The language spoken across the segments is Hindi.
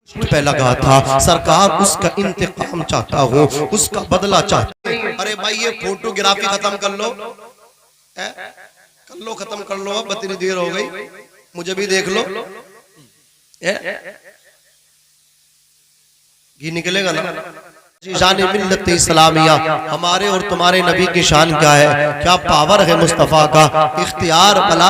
पे लगा था। सरकार उसका इंतकाम चाहता हो, उसका बदला चाहता है। अरे भाई ये फोटोग्राफी खत्म कर लो, खत्म कर लो। अब इतनी देर हो गई, मुझे भी देख लो। घी निकलेगा ना। शान मिल्लत इस्लामिया, हमारे और तुम्हारे नबी की शान क्या है, क्या पावर है मुस्तफ़ा का। इख्तियार भला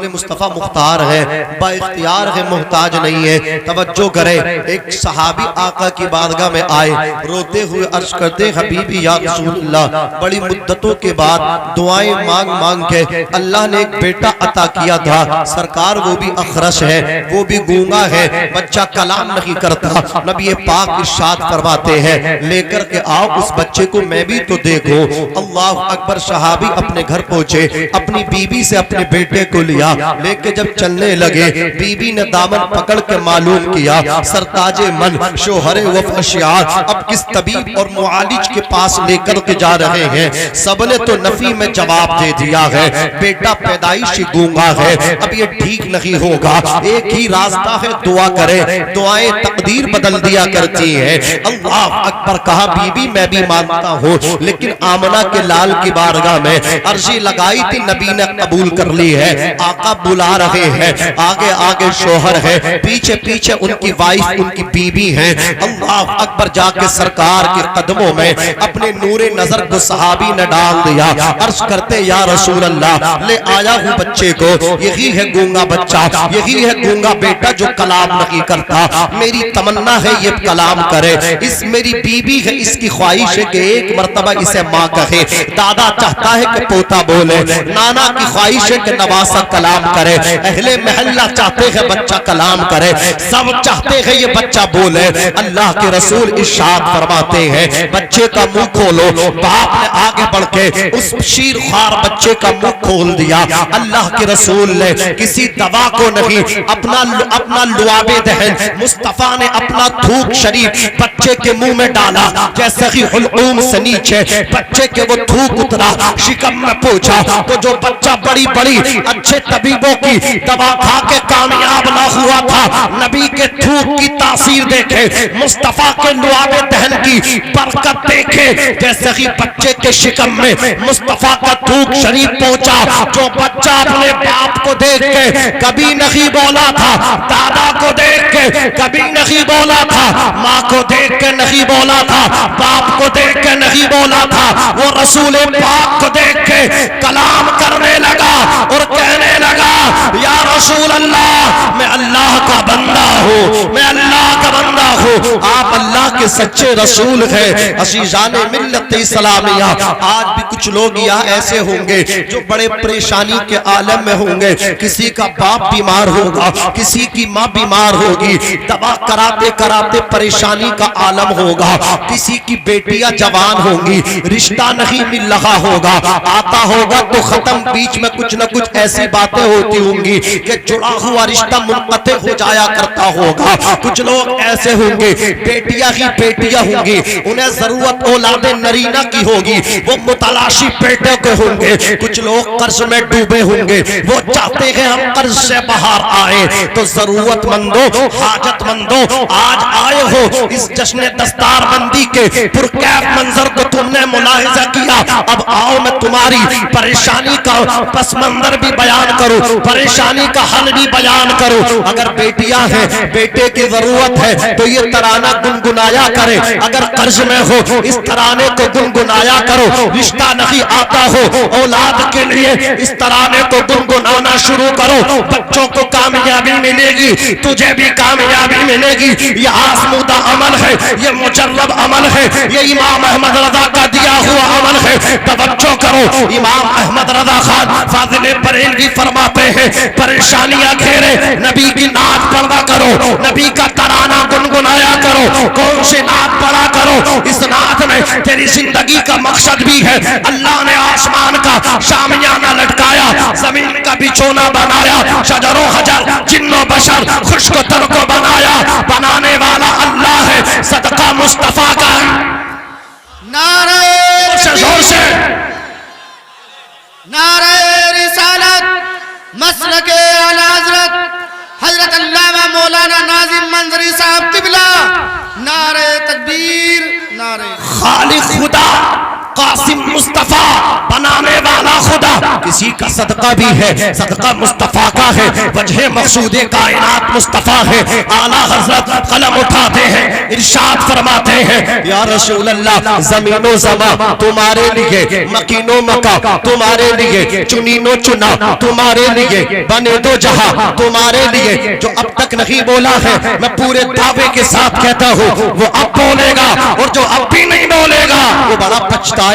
मुस्तफ़ा मुख्तार है, बा इख्तियार है, मुहताज नहीं है। तवज्जो करे, एक सहाबी आका की बारगाह में आए, रोते हुए अर्ज करते हबीबी या रसूलुल्लाह, बड़ी मुद्दतों के बाद दुआएं मांग मांग के अल्लाह ने एक बेटा अता किया था। सरकार वो भी अखरस है, वो भी गूंगा है, बच्चा कलाम नहीं करता। नबी पाक इरशाद फरमाते हैं, लेकर के आओ उस बच्चे को, मैं भी तो देखो। अल्लाह अकबर। सहाबी अपने घर पहुंचे, अपनी बीबी से अपने बेटे को लिया, लेके जब चलने लगे, बीबी ने दामन पकड़ के मालूम किया, सरताजे मन शोहरे वफशियार, अब किस तबीब और मुआलिज के पास लेकर के जा रहे हैं। सबने तो नफी में जवाब दे दिया है, बेटा पैदाइशी गूंगा है, अब ये ठीक नहीं होगा। एक ही रास्ता है, दुआ करें, दुआएं तकदीर बदल दिया करती है। अल्लाह पर कहा, बीबी मैं भी मानता हूँ, लेकिन आमना के लाल की बारगाह में अर्जी लगाई थी, नबी ने कबूल कर ली है। आका बुला रहे हैं, आगे आगे शोहर है, पीछे पीछे उनकी वाइफ, उनकी बीबी है। अल्लाह अकबर। जाके सरकार के कदमों में अपने नूरे नजर को सहाबी ने डाल दिया। अर्ज करते, या रसूल अल्लाह, ले आया हूँ बच्चे को, यही है गूंगा बच्चा, यही है गूंगा बेटा जो कलाम नहीं करता। मेरी तमन्ना है ये कलाम करे, इस मेरी बीबी है, इसकी ख्वाहिश है कि एक मर्तबा इसे माँ कहे। दादा चाहता है कि पोता बोले, नाना की ख्वाहिश है कि नवासा कलाम करे, अहले महल्ला चाहते हैं बच्चा कलाम करे, सब चाहते हैं ये बच्चा बोले। अल्लाह के रसूल इरशाद फरमाते हैं, बच्चे का मुंह खोलो। बाप ने आगे बढ़ के उस शीरख्वार बच्चे का मुंह खोल दिया। अल्लाह के रसूल ने किसी दवा को नहीं, अपना लुआबे दहन मुस्तफा ने अपना थूक शरीफ बच्चे के मुंह में डाला। जैसे ही हुलूम से नीचे बच्चे के वो थूक उतरा, शिकम में पहुंचा, तो जो बच्चा बड़ी बड़ी अच्छे तबीबों की दवा खा के कामयाब ना हुआ था, नबी के थूक की तासीर देखे, मुस्तफा के लुआबे दहन की बरकत देखे। जैसे ही बच्चे के शिकम में मुस्तफा का थूक शरीफ पहुंचा, जो बच्चा अपने बाप को देख के कभी नहीं बोला था, दादा को देख के कभी नहीं बोला था, माँ को देख के नहीं बोला था, बाप को देख के नहीं बोला था, वो रसूल पाक को देख के कलाम करने लगा और कहने लगा, या रसूल अल्लाह, मैं अल्लाह का बंदा हूँ, मैं अल्लाह का बंदा हूँ, आप अल्लाह के सच्चे रसूल हैं। अज़ीज़ाने मिल्लत इस्लामिया, आज भी कुछ लोग यहाँ ऐसे होंगे जो बड़े परेशानी के आलम में होंगे। किसी का बाप बीमार होगा, किसी की माँ बीमार होगी, दवा कराते कराते परेशानी का आलम होगा, किसी की बेटियां जवान होंगी, रिश्ता नहीं मिल रहा होगा, आता होगा तो खत्म, बीच में कुछ न कुछ ऐसी बातें होती होंगी कि जुड़ा हुआ रिश्ता मुनक़ते हो जाया करता होगा। कुछ लोग ऐसे होंगे, बेटियां ही बेटियां होंगी, उन्हें जरूरत औलादे नरीना की होगी, वो मुतलाशी बेटे के होंगे। कुछ लोग कर्ज में डूबे होंगे, वो चाहते हैं हम कर्ज से बाहर आए। तो जरूरतमंदों, हाजतमंदों, आज आए हो इस जश्न दस्तारबंदी के पुरकैफ मंजर को तुमने मुलाहिजा किया, अब आओ मैं तुम्हारी परेशानी का पस मंजर भी बयान करूं, परेशानी का हल भी बयान करूं। अगर बेटियां हैं, बेटे की जरूरत है तो ये तराना गुनगुनाया करे, अगर कर्ज में हो इस तराने को गुनगुनाया करो, रिश्ता नहीं आता हो औलाद के लिए इस तराने को गुनगुनाना शुरू करो, बच्चों को कामयाबी मिलेगी, तुझे भी कामयाबी मिलेगी। ये आजमूदा अमल है, ये मुजर्रब अमल है, ये इमाम अहमद रजा का दिया हुआ अमल है। तवज्जो करो, इमाम अहमद रजा खान फाजिल बरेलवी फरमाते हैं, परेशानियां घेरे, नबी की नात पढ़ा करो, नबी का तराना गुनगुनाया करो। कौन सी नात पढ़ा करो? इस नात में तेरी जिंदगी का मकसद भी है। अल्लाह ने आसमान का शामियाना लटकाया, जमीन का बिछोना बनाया, शजरो हजर जिन्नो बशर खुश्क तर को बनाया, बनाने वाला अल्लाह है, सदका मुस्तफा का। नारे जोर से नारे रिसालत, मसलके आला हजरत हजरत अल्लामा मौलाना नाजिम मंजरी साहब नारे तकबीर, नारे खालिक खुदा कासिम मुस्तफा बनाने वाला खुदा किसी का सदका भी है, सदका मुस्तफा का है, वजह मकसूदे कायनात मुस्तफा है। आला हजरत कलम उठाते हैं, इरशाद फरमाते हैं या रसूल अल्लाह जमीनो जमा तुम्हारे लिए, मकीनो मका तुम्हारे लिए, चुनीनो चुना तुम्हारे लिए, बने दो जहां तुम्हारे लिए। जो अब तक नहीं बोला है मैं पूरे दावे के साथ कहता हूँ वो अब बोलेगा, और जो अब भी नहीं बोलेगा वो बड़ा पछताएगा।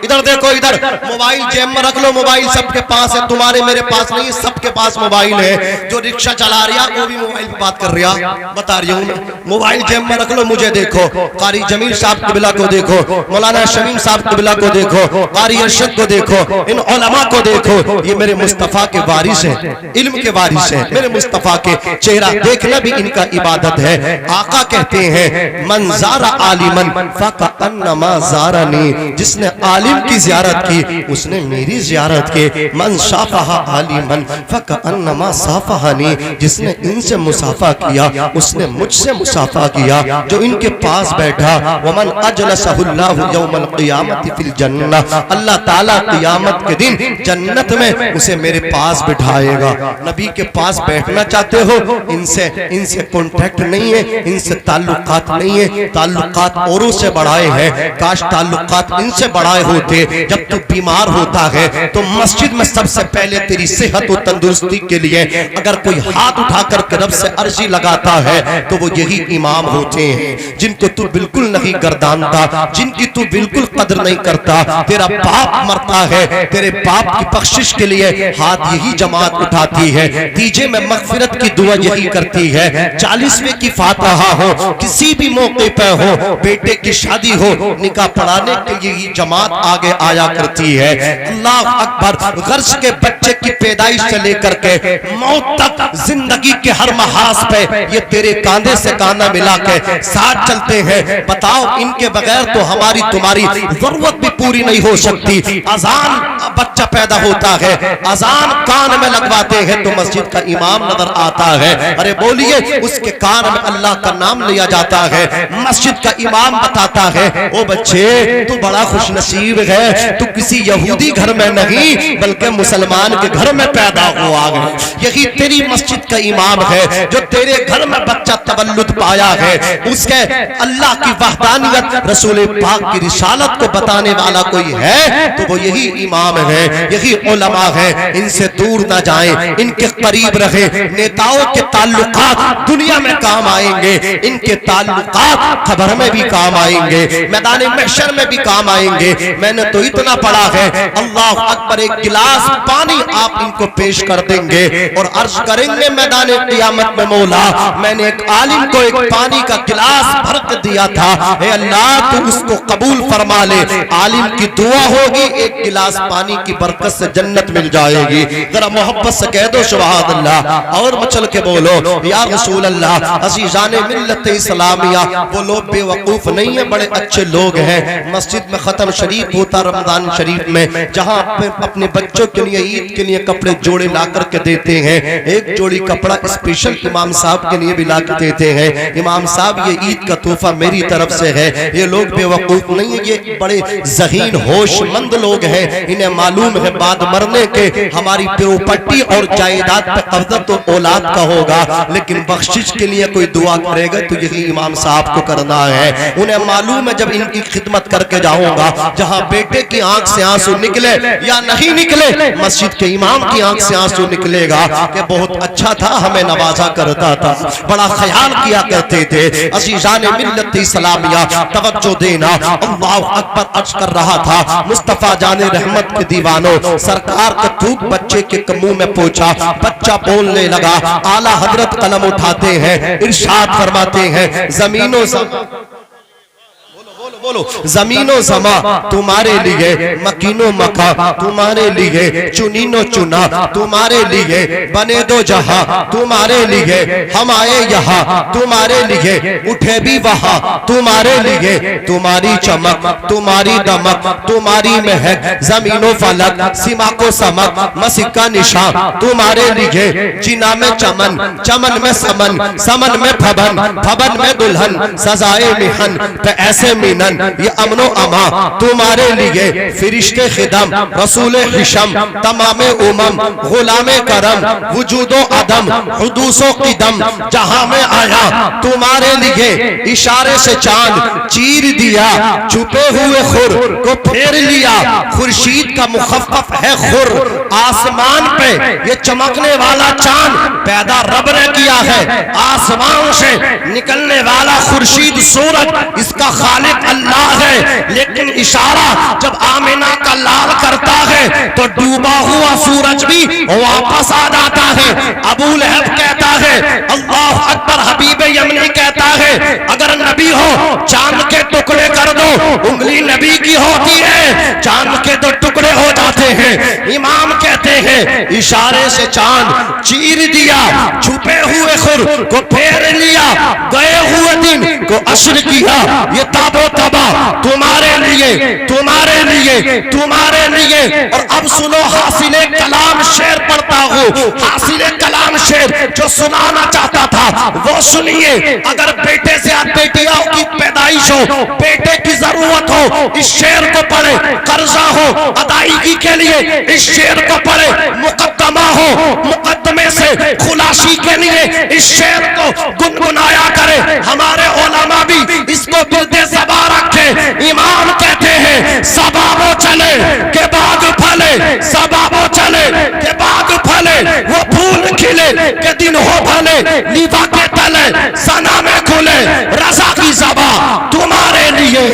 इधर देखो, इधर मोबाइल जेब में रख लो, मोबाइल सबके पास है, तुम्हारे मेरे पास नहीं, सबके पास मोबाइल है। जो रिक्शा चला रहा वो भी मोबाइल पे बात कर रहा, बता रही हूँ। मोबाइल जेब में रख लो, मुझे देखो, कारी जमील साहब क़िबला को देखो, मौलाना शमीम साहब क़िबला को देखो, कारी अरशद को देखो, इन उलमा को देखो, ये मेरे मुस्तफ़ा के वारिस है, इल्म के वारिस है। मेरे मुस्तफ़ा के चेहरा देखना भी इनका इबादत है। आका कहते हैं मन ज़ारा आलिमन फ़कअन्नमा ज़ारनी, जिसने आलिम की ज़ियारत की उसने मेरी ज़ियारत की। मन शाफ़हा आलिमन फ़कअन्नमा साफ़हानी, जिसने इनसे मुसाफ़ा किया उसने मुझसे मुसाफ़ा किया। जो इनके पास बैठा वमन अजलसहुल्लाहु यौमल क़ियामति फिल जन्नह, अल्लाह ताला क़ियामत के दिन जन्नत में उसे मेरे पास बिठाएगा। नबी के पास बैठना चाहते हो, इनसे कॉन्टैक्ट नहीं है, इनसे ताल्लुकात नहीं है, ताल्लुकात औरों से बढ़ाए हैं। काश ताल्लुकात इनसे बढ़ाए होते। जब तू बीमार होता है तो मस्जिद में सबसे पहले तेरी सेहत और तंदुरुस्ती के लिए अगर कोई हाथ उठाकर के रब से अर्जी लगाता है तो वो यही इमाम होते हैं, जिनको तू बिल्कुल नहीं गर्दानता, जिनकी तू बिल्कुल कदर नहीं करता। तेरा बाप मरता है, तेरे बाप की बख्शिश के लिए हाथ यही जमात उठाती है, दीजे में मगफिरत की दुआ यही करती है। 40वें की फातिहा हो, किसी भी मौके पर हो, बेटे की शादी हो, निकाह पढ़ाने के लिए ये जमात आगे आया करती है। अल्लाह अकबर। गर्ज के बच्चे की पैदाइश से लेकर के मौत तक जिंदगी के हर महास पे ये तेरे कांधे से कांधा मिला के साथ चलते हैं। बताओ, इनके बगैर तो हमारी तुम्हारी जरूरत भी पूरी नहीं हो सकती। अजान बच्चा पैदा होता है, अजान कान में लगवाते हैं तो मस्जिद का इमाम नजर आता है। अरे बोलिए, उसके कान में अल्लाह का नाम लिया जाता है, मस्जिद का इमाम बताता है ओ बच्चे तू बड़ा खुश नसीब है, तू किसी यहूदी घर में नहीं बल्कि मुसलमान के घर में पैदा हुआ है। यही तेरी मस्जिद का इमाम है जो तेरे घर में बच्चा तवल्लुद पाया है। उसके अल्लाह की वहदानियत, रसूल पाक की रिसालत को बताने वाला कोई है तो वो यही इमाम है, यही उलमा है। इनसे दूर ना जाएं, इनके करीब रहे। नेताओं के ताल्लुकात दुनिया में काम आएंगे, इनके ताल्लुकात खबर में भी काम आएंगे, मैदान महशर में भी काम आएंगे। मैंने तो इतना पढ़ा है, अल्लाह अकबर, एक गिलास पानी आप इनको पेश कर देंगे और अर्ज करेंगे मैदान क़ियामत में मौला मैंने एक आलिम को एक पानी का गिलास भर के दिया था, हे अल्लाह तू उसको कबूल फरमा ले। आलिम की दुआ होगी, एक गिलास पानी की बरकत से जन्नत मिल जाएगी। जरा मोहब्बत से कह दो सुभान अल्लाह और मचल के बोलो या रसूल अल्लाह। अज़ीज़ाने मिल्लत इस्लामिया, वो लोग बेवकूफ नहीं है, बड़े अच्छे लोग हैं। मस्जिद में खत्म शरीफ होता रमजान शरीफ में, जहां अपने बच्चों के लिए ईद के लिए कपड़े जोड़े ला करके देते हैं। एक जोड़ी कपड़ा स्पेशल इमाम साहब के लिए भी ला के देते हैं। इमाम साहब ये ईद का तोहफा मेरी तरफ से है। ये लोग बेवकूफ नहीं है, ये बड़े ज़हीन होशमंद लोग हैं। इन्हें मालूम है बाद मरने के हमारी प्रॉपर्टी और जायदाद पे कब्जा तो औलाद का होगा, लेकिन बख्शिश के लिए कोई दुआ करेगा तो यही इमाम साहब को करना है। उन्हें मालूम है जब इनकी खिदमत करके जाऊंगा, जहां बेटे की आंख से आंसू निकले या नहीं निकले, मस्जिद के इमाम की आंख से आंसू निकलेगा कि बहुत अच्छा था, हमें नवाजा करता था, बड़ा ख्याल किया करते थे। अज़ीज़ाने मिल्लत इस्लामिया, तवज्जो देना। अल्लाहु अकबर अर्ज कर रहा था, मुस्तफा जाने रहमत के दीवानों, सरकार का थूक बच्चे के मुंह में पहुंचा, बच्चा बोलने लगा। आला हजरत कलम उठाते हैं, इरशाद फरमाते हैं, जमीनों से बोलो बोलो बोलो जमीनो समा तुम्हारे लिए, मकीनो मका तुम्हारे लिए, चुनीनो चुना तुम्हारे लिए, बने दो जहां तुम्हारे लिए, हम आए यहाँ तुम्हारे लिए, उठे भी वहां तुम्हारे लिए, तुम्हारी चमक तुम्हारी दमक तुम्हारी महक, जमीनो फलक सीमा को समक, मसीह का निशान तुम्हारे लिए, जिना में चमन चमन में समन, समन में फबन फबन में दुल्हन, सजाए मिहन पे ऐसे मीनन, ये अमनो अमा तुम्हारे लिए, फिरिश्ते खिदम रसूल हिशम तमामे उमम, गुलामे करम वजूदो अदम, हुदूसो किदम, जहां में आया तुम्हारे लिए, इशारे से चांद चीर दिया, छुपे हुए खुर को फेर लिया, खुर्शीद का मुखफ़्फ़फ़ है खुर, आसमान पे ये चमकने वाला चांद पैदा रब ने किया है, आसमान से निकलने वाला खुर्शीद सूरज इसका खालिक अल्लाह है, लेकिन इशारा जब आमिना का लाल करता है तो डूबा हुआ सूरज भी वापस आ जाता है। अबू लहब कहता है अल्लाह अकबर, हबीब यमनी कहता है अगर नबी हो चांद के टुकड़े कर दो, उंगली नबी की होती है, चांद के दो टुकड़े हो जाते हैं। इमाम कहते हैं इशारे से चांद चीर दिया, छुपे हुए खुर को फेर लिया, गए हुए दिन को अश्र किया, ये ताबो तबा तुम्हारे लिए तुम्हारे लिए तुम्हारे लिए। और अब सुनो हासिले कलाम शेर पढ़ता हूँ, हासिले कलाम शेर जो सुनाना चाहता था वो सुनिए। अगर बेटे से बेटियों की पैदाइश हो, बेटे की जरूरत हो, इस शेर को पढ़े, कर्जा हो अदायगी के लिए इस शेर को पढ़े, मुकद्दमा हो मुकद्दमे से खुलासी के लिए इस शेर को गुनगुनाया करे। हमारे उलमा भी इसको बिरदे ज़बा रखे। इमाम कहते हैं सबाबो चले के बाद फले, सबाबो चले के बाद फले, वो फूल खिले के दिन हो भले, लीवा के तले सना में खुले, रज़ा की ज़बा तुम्हारे लिए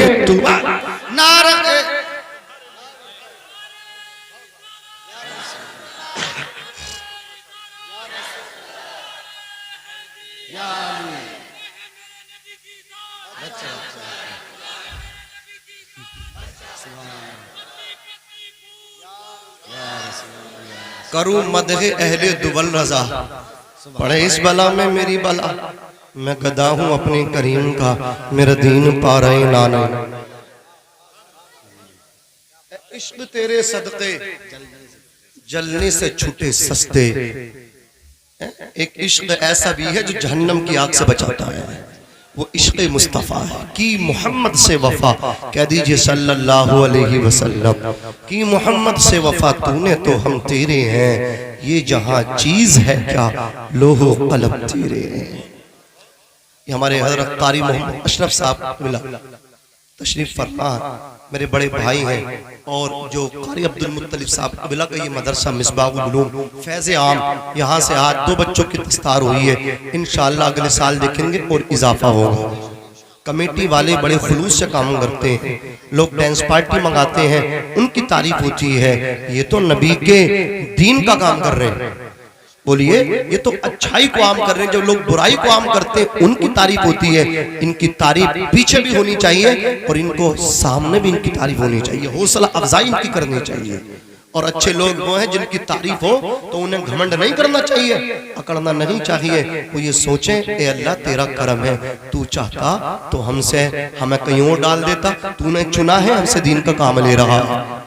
नारे करूं मदहे अहले दुबल रजा, पढ़े इस बला में मेरी बला, मैं गदा हूं अपने करीम का, मेरा दीन पा रहे नाने। इश्क तेरे सदके जलने से छूटे सस्ते। एक इश्क ऐसा भी है जो जहन्नम की आग से बचाता है, वो इश्क मुस्तफ़ा है। कि मोहम्मद से वफा, कह दीजिए सल्लल्लाहु अलैहि वसल्लम, कि मोहम्मद से वफा तूने तो हम तेरे हैं, ये जहां चीज है क्या लोहो कलम तेरे हैं। ये हमारे हजरत कारी मोहम्मद अशरफ साहब मिला तशरीफ फरमा, मेरे बड़े भाई हैं, और जो कारी अब्दुल मुत्तलिब साहब कबिला का ये मदरसा मिसबाहुल उलूम फैज़ आम, यहाँ से आज 2 बच्चों की दस्तार हुई है, इंशाअल्लाह अगले साल देखेंगे और इजाफा होगा। कमेटी वाले बड़े खुलूस से काम करते हैं, लोग डांस पार्टी मंगाते हैं, उनकी तारीफ होती है। ये तो नबी के दीन का काम कर रहे हैं, बोलिए ये तो अच्छाई को आम कर रहे हैं। जो लोग बुराई को आम करते हैं उनकी तारीफ होती है, इनकी तारीफ पीछे भी होनी चाहिए और इनको सामने भी इनकी तारीफ होनी चाहिए, हौसला अफजाई इनकी करनी चाहिए। और अच्छे लोग वो हैं जिनकी तारीफ हो तो उन्हें घमंड नहीं करना चाहिए, अकड़ना नहीं चाहिए। वो ये सोचें ए अल्लाह तेरा करम है, तू चाहता तो हमसे हमें कहीं और डाल देता, तूने चुना है हमसे दीन का काम ले रहा है।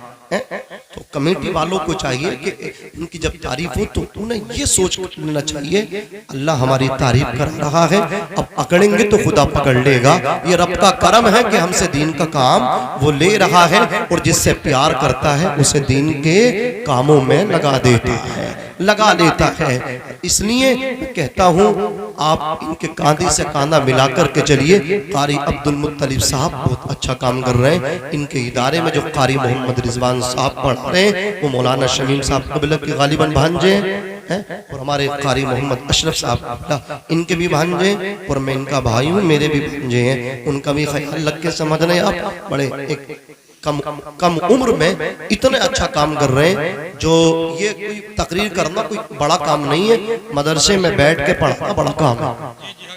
तो कमेटी वालों को चाहिए कि उनकी जब तारीफ हो तो उन्हें ये सोच लेना चाहिए अल्लाह हमारी तारीफ कर रहा है, अब अकड़ेंगे तो खुदा पकड़ लेगा। ये रब का करम है कि हमसे दीन का काम वो ले रहा है, और जिससे प्यार करता है उसे दीन के कामों में लगा देता है, लगा लेता है। इसलिए मैं कहता हूँ आप इनके कांधे से कांधा मिलाकर के चलिए। कारी अब्दुल मुत्तलिब साहब बहुत अच्छा काम कर रहे हैं। इनके इदारे में जो कारी मोहम्मद रिजवान साहब पढ़ा रहे हैं वो मौलाना शमीम साहब कबिला की गालिबन भांजे हैं, और हमारे कारी मोहम्मद अशरफ साहब इनके भी भांजे, और मैं इनका भाई हूँ, मेरे भी भांजे हैं, उनका भी ख्याल रख के समझ रहे आप। बड़े एक कम उम्र में इतने अच्छा काम कर रहे हैं, जो ये कोई तकरीर करना कोई बड़ा काम नहीं है, मदरसे में बैठ के पढ़ना बड़ा काम है।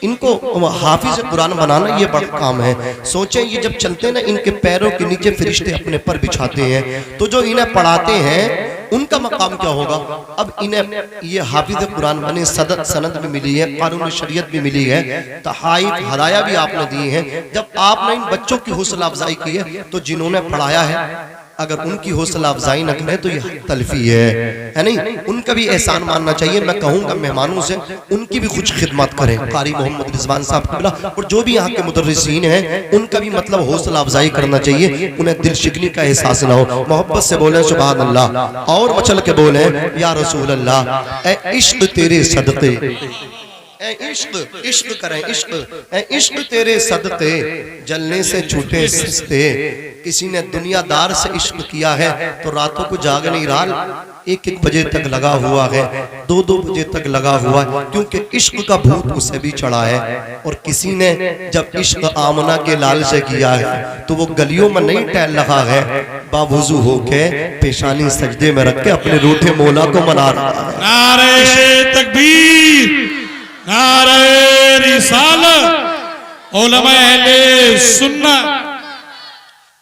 इनको हाफिज कुरान बनाना ये बड़ा काम है। सोचें ये जब चलते हैं ना, इनके पैरों के नीचे फरिश्ते अपने पर बिछाते हैं, तो जो इन्हें पढ़ाते हैं उनका मकाम क्या होगा। अब इन्हें ये हाफिज कुरान बने, सनद भी मिली है, कानून शरीयत भी मिली है, तहाइफ हदाया भी आपने दी है। जब आपने इन बच्चों की हौसला अफजाई की है, तो जिन्होंने पढ़ाया है अगर उनकी हौसला अफजाई न करें तो ये तलफी है नहीं। उनका भी एहसान मानना चाहिए। मैं कहूँगा मेहमानों से उनकी भी कुछ खिदमत करें, कारी मोहम्मद रिजवान साहब और जो भी यहाँ के मुदर्रिसीन हैं उनका भी मतलब हौसला अफजाई करना चाहिए। उन्हें दिल शिकनी का एहसास ना हो, मोहब्बत से बोले सुभान अल्लाह और मचल के बोले या रसूल अल्लाह, ए इश्क तेरे सदक़े, इश्क इश्क करें, इश्क तेरे सदक़े जलने से छूटे सस्ते। किसी ने दुनियादार से इश्क किया है तो रातों को जाग नहीं रहा, 1-1 बजे तक लगा हुआ है, 2-2 बजे तक लगा हुआ है, क्योंकि इश्क का भूत उसे भी चढ़ा है। और किसी ने जब इश्क आमना के लाल से किया है तो वो गलियों में नहीं टहल रहा है, बावुजू होके पेशानी सजदे में रख के अपने रूठे मौला को मना रहा है। नारे तकबीर, नारे रिसालत, उलमा अहले सुन्नत।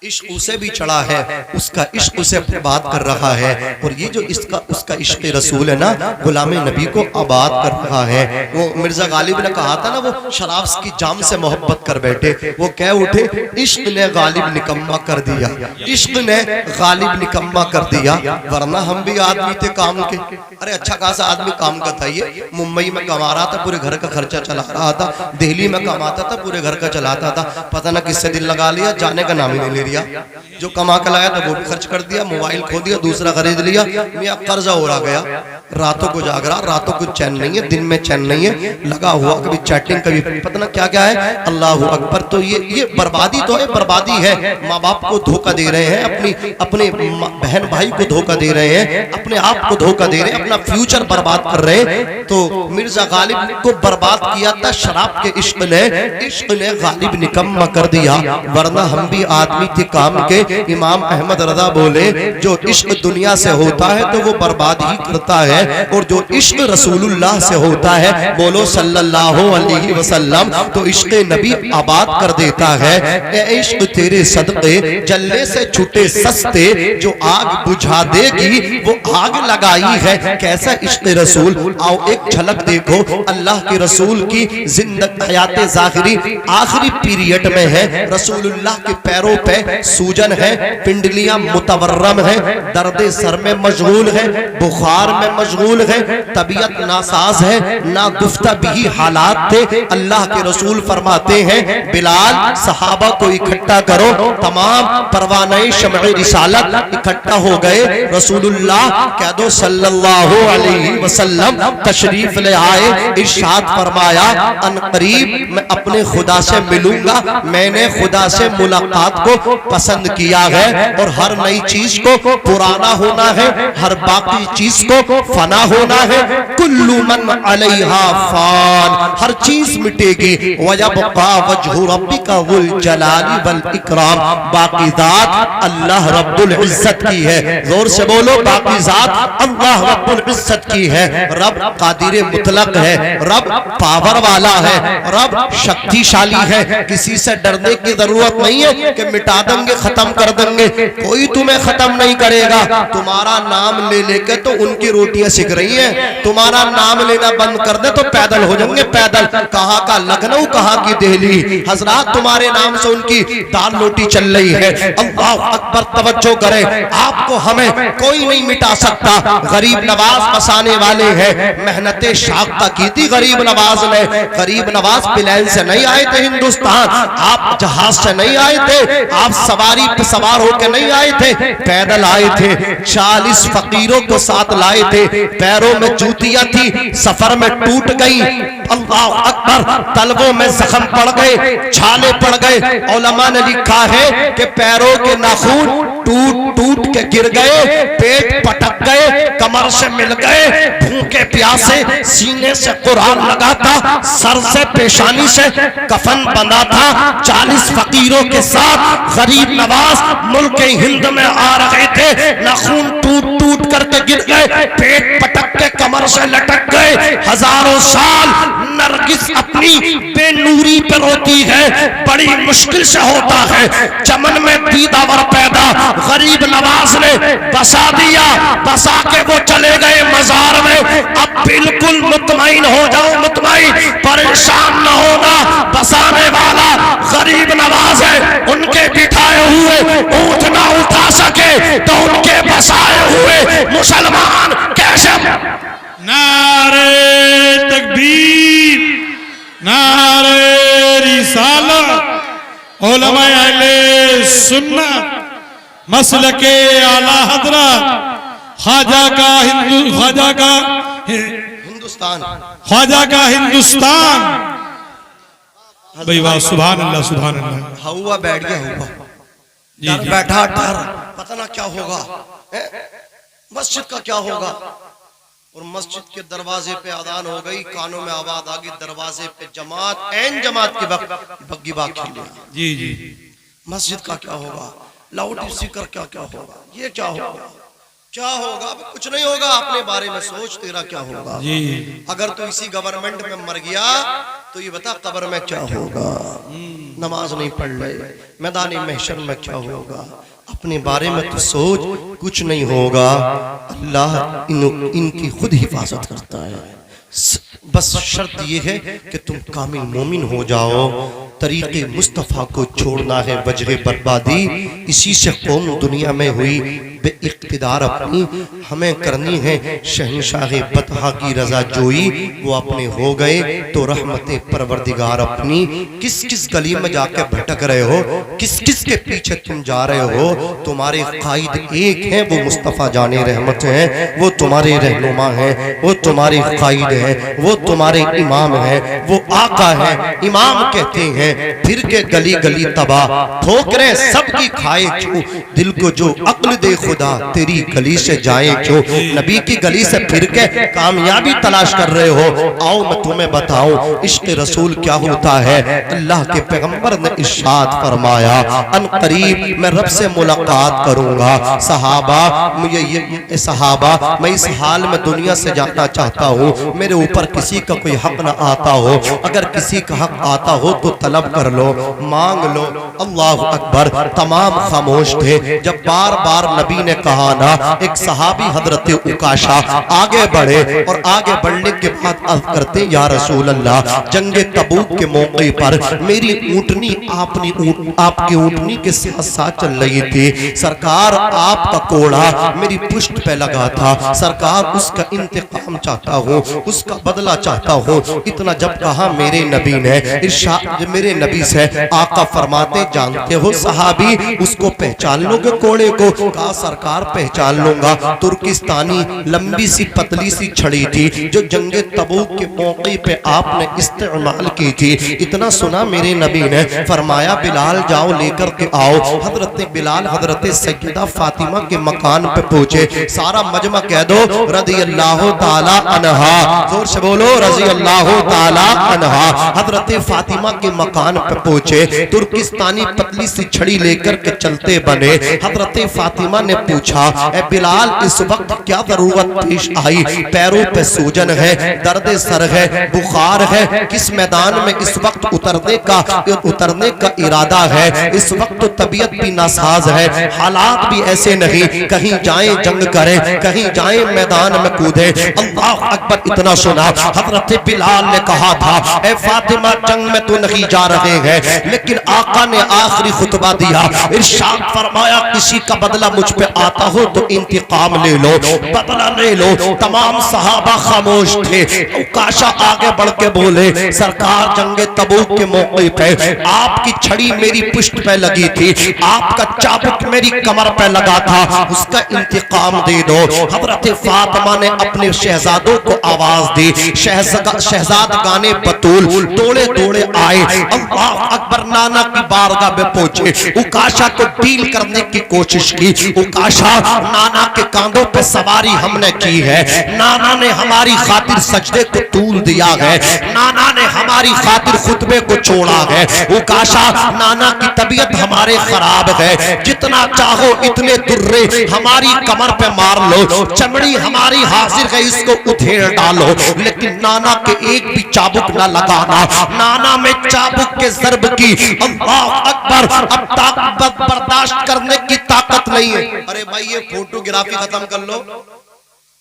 इश्क उसे भी चढ़ा है, उसका इश्क उसे आबाद कर रहा है। और ये जो उसका इश्क रसूल है ना, गुलाम नबी को आबाद कर रहा है। वो मिर्जा गालिब ने कहा था ना, वो शराब की जाम से मोहब्बत कर बैठे, वो कह उठे इश्क ने गालिब निकम्मा कर दिया, इश्क ने गालिब निकम्मा कर दिया, वरना हम भी आदमी थे काम के। अरे अच्छा खासा आदमी काम का था, ये मुंबई में कमा रहा था, पूरे घर का खर्चा चला रहा था, दिल्ली में कमाता था, पूरे घर का चलाता था, पता ना किससे दिल लगा लिया, जाने का नाम ही नहीं ले। जो कमा के लाया था वो भी खर्च कर दिया, मोबाइल खो दिया, दूसरा खरीद लिया, मियां कर्जा हो रहा गया, रातों को जाग रहा, रातों को चैन नहीं है, दिन में चैन नहीं है, लगा हुआ कभी चैटिंग कभी पता ना क्या क्या है। अल्लाह अकबर। तो ये बर्बादी तो है, बर्बादी है। माँ बाप को धोखा दे रहे हैं, अपने बहन भाई को धोखा दे रहे हैं, अपने आप को धोखा दे रहे हैं, अपना फ्यूचर बर्बाद कर रहे हैं। तो मिर्जा गालिब को बर्बाद किया था शराब के इश्क ने गालिब निकम्मा कर दिया, वरना हम भी आदमी थे काम के। इमाम अहमद रजा बोले जो इश्क दुनिया से होता है तो वो बर्बाद ही करता है, और जो इश्क रसूलुल्लाह से होता है, बोलो सल्लल्लाहु अलैहि वसल्लम, तो इश्क नबी आबाद कर देता है। ए इश्क तेरे सदक़े जलने से छूटे सस्ते, जो आग बुझा देगी वो आग लगाई है। कैसा इश्क रसूल, आओ एक झलक देखो। अल्लाह के रसूल की जिंदगी हयात ज़ाहिरी आखिरी पीरियड में है। रसूलुल्लाह के पैरों पे सूजन है, पिंडलियां मुतवर्रम है, दर्द सर में मशगूल है, बुखार में मशगूल है, तबीयत नासाज है, ना गुफ्ता भी हालात थे। अल्लाह के रसूल फरमाते हैं बिलाल सहाबा को इकट्ठा करो, तमाम परवाने शमए रिसालत इकट्ठा हो गए। रसूलुल्लाह कह दो सल्लल्लाहु अलैहि वसल्लम तशरीफ ले आए, इरशाद फरमाया अनकरीब मैं अपने खुदा से मिलूंगा। मैंने खुदा से मुलाकात को पसंद किया है, और हर नई चीज को पुराना होना है, हर बाकी चीज को फना होना है। कुल्लु मन अलैहा फान, हर चीज मिटेगी। वयबका वजहु रब्बिका वुल जलाली वल इकराम, बाकी जात अल्लाह रब्बुल इज्जत की है। जोर से बोलो बाकी जात अल्लाह रब्बुल इज्जत की है। रब कादिर मुतलक है, रब पावर वाला है, रब शक्तिशाली है। किसी से डरने की जरूरत नहीं है कि मिटा देंगे खत्म कर देंगे, कोई तुम्हें खत्म नहीं करेगा। तुम्हारा नाम ले लेके तो उनकी रोटियां सिक रही हैं, तुम्हारा नाम लेना बंद कर दे तो पैदल हो जाएंगे। पैदल कहाँ का लखनऊ, कहाँ की दिल्ली, हजरात तुम्हारे नाम से उनकी दाल रोटी चल रही है। अल्लाह अकबर, तवज्जो करें, आपको हमें कोई नहीं मिटा सकता। गरीब नवाज बसाने वाले हैं, मेहनत शाख्ता की थी गरीब नवाज ने। गरीब नवाज प्लेन से नहीं आए थे हिंदुस्तान, आप जहाज से नहीं आए थे, आप सवारी पे सवार होकर नहीं आए थे, पैदल आए थे। 40 फकीरों को साथ लाए थे, पैरों में जूतियां थी, सफर में टूट गई। अल्लाह अकबर, तलवों में जख्म पड़ गए, छाले पड़ गए। उलमा ने लिखा है कि पैरों के नाखून टूट टूट के गिर गए, पेट पटक गए, कमर से मिल गए, भूखे प्यासे सीने से कुरान लगाता, सर से पेशानी से कफन बंधा था। 40 फकीरों के साथ गरीब नवाज मुल्क हिंद में आ रहे थे। नाखून टूट टूट करके गिर गए, पेट पटक के कमर से लटक गए। हजारों साल नरगिस अपनी बेनूरी पे रोती है, बड़ी मुश्किल से होता है। चमन में दीदावर पैदा गरीब नवाज ने बसा दिया, बसा के वो चले गए मजार में। अब बिल्कुल मुतमईन हो जाओ, मुतमईन, परेशान न होना। बसाने वाला गरीब नवाज है, उनके बिठाए हुए ऊंट ना उठा सके तो उनके बसाए हुए मुसलमान कैसे। नारे तकबीर, नारे रिसालत, उलमाए अहले सुन्नत, मसलके आला हजरत, ख्वाजा का हिंदुस्तान, ख्वाजा का हिंदुस्तान। भाई वाह, सुभान अल्लाह, सुभान अल्लाह। हुआ बैठ गया, हुआ जी, डर जी। बैठा डर, पता ना क्या होगा, मस्जिद का क्या होगा। और मस्जिद के दरवाजे पे अजान हो गई, कानों में आवाज आ गई, दरवाजे पे जमात, ऐन जमात के वक्त बग्गी बाग खेल लिया। जी जी। मस्जिद का क्या होगा, लाउड स्पीकर क्या क्या होगा, ये क्या होगा, क्या होगा। अब कुछ नहीं होगा, अपने बारे में सोच, तेरा क्या होगा। जी। अगर तू इसी गवर्नमेंट में मर गया तो ये बता कब्र में क्या होगा। नमाज नहीं पढ़ रहे, मैदान महशर में क्या होगा। अपने बारे में तो सोच, कुछ नहीं होगा। अल्लाह इनकी खुद हिफाजत करता है। बस शर्त ये है कि तुम कामिल मोमिन हो जाओ। तरीके मुस्तफ़ा को छोड़ना है वजह बर्बादी। इसी से कौम दुनिया में हुई बे इख्तिदार अपनी। हमें करनी है शहंशाह बतहा की रजा जोई। वो अपने हो गए तो रहमत परवरदिगार अपनी। किस किस गली में जाके भटक रहे हो, किस किस के पीछे तुम जा रहे हो। तुम्हारे कायद एक हैं, वो मुस्तफ़ा जाने रहमत हैं। वो तुम्हारे रहनुमा हैं, वो तुम्हारे कायद हैं, वो तुम्हारे इमाम हैं, वो आका हैं, इमाम कहते हैं। फिर के गली गली तबाह, ठोकरें सबकी खाए क्यों। दिल को जो अक्ल दे खुदा, तेरी गली से जाए क्यों। नबी की गली से फिर के कामयाबी तलाश कर रहे हो। आओ मैं तुम्हें बताऊं इश्क रसूल क्या होता है। अल्लाह के पैगंबर ने इरशाद फरमाया, अन करीब मैं रब से मुलाकात करूंगा। सहाबा मुझे ये सहाबा, मैं इस हाल में दुनिया से जाना चाहता हूँ। मेरे ऊपर किसी का कोई हक न आता हो, अगर किसी का हक आता हो तो तलब कर लो, मांग लो। अल्लाह अकबर। तमाम खामोश थे। जब बार बार नबी ने कहा ना, एक सहाबी हजरत उकाशा आगे बढ़े और आगे बढ़ने के बाद अर्ज करते, या रसूल अल्लाह, जंगे तबूक के मौके पर मेरी ऊँटनी आपकी ऊँटनी के साथ साथ चल रही थी। सरकार आपका कोड़ा मेरी पुष्ट पे लगा था। सरकार उसका इंतकाम चाहता हूँ, उसका बदला चाहता हूँ। इतना जब कहा मेरे नबी ने इरशाद, मेरे नबी से आका फरमाते, जानते हो सहाबी उसको पहचान लोगे कोड़े को। कहा सरकार पहचान लूंगा। तुर्किस्तानी लंबी सी पतली सी छड़ी थी जो जंगे तबूक के मौके पे आपने इस्तेमाल की थी। इतना सुना मेरे नबी ने फरमाया, बिलाल जाओ लेकर के आओ। हजरत बिलाल हजरत सैयदा फातिमा के मकान पे पहुंचे। सारा मजमा कह दो रज़ी अल्लाह ताला अन्हा, जोर से बोलो रज़ी अल्लाह ताला अन्हा। हजरत फातिमा के मकान पे पहुंचे। तुर्किस्तानी पतली सी छड़ी लेकर के चलते बने। हजरत फातिमा ने पूछा, ए बिलाल इस वक्त क्या जरूरत पेश आई। पैरों पे सूजन है, दर्द सर है, बुखार है, किस मैदान में इस वक्त उतरने का इरादा है। इस वक्त तो तबीयत भी नासाज है, हालात भी ऐसे नहीं, कहीं जाएं जंग करें, कहीं जाएं मैदान में कूदे। अल्लाह अकबर। इतना सुना हजरत बिलाल ने कहा था, ए फातिमा जंग में तो नहीं जा रहे हैं, लेकिन आका ने आखिरी खुतबा दिया, इरशाद फरमाया, किसी का बदला मुझ पे आता हो तो इंतकाम ले लो, बदला ले लो। तमाम सहाबा खामोश थे। उकाशा आगे बढ़ के बोले, सरकार जंगे तबूक के मौके पे आपकी छड़ी मेरी पुष्ट पे लगी थी, आपका चाबुक मेरी कमर पे लगा था, उसका इंतकाम दे दो। हजरत फातिमा ने अपने शहजादों को आवाज दी। शहजाद गाने बतूल दौड़े दौड़े आए, अल्लाह अकबर, नाना की बारगाह में पहुंचे, उकाशा को डील करने की कोशिश की। उकाशा, नाना के कांधों पे सवारी हमने की है, नाना ने हमारी खातिर सजदे को तूल दिया है, नाना ने हमारी खातिर खुतबे को छोड़ा है। उकाशा, नाना की तबीयत हमारे खराब है, जितना चाहो इतने दुर्रे हमारी कमर पे मार लो, चमड़ी हमारी हाजिर है, इसको उधेड़ डालो, लेकिन नाना के एक भी चाबुक ना लगाना। नाना में चाबुक के जर्ब की, अल्लाह अकबर, अब ताकत बर्दाश्त करने की ताकत नहीं है। अरे भाई ये फोटोग्राफी खत्म कर लो,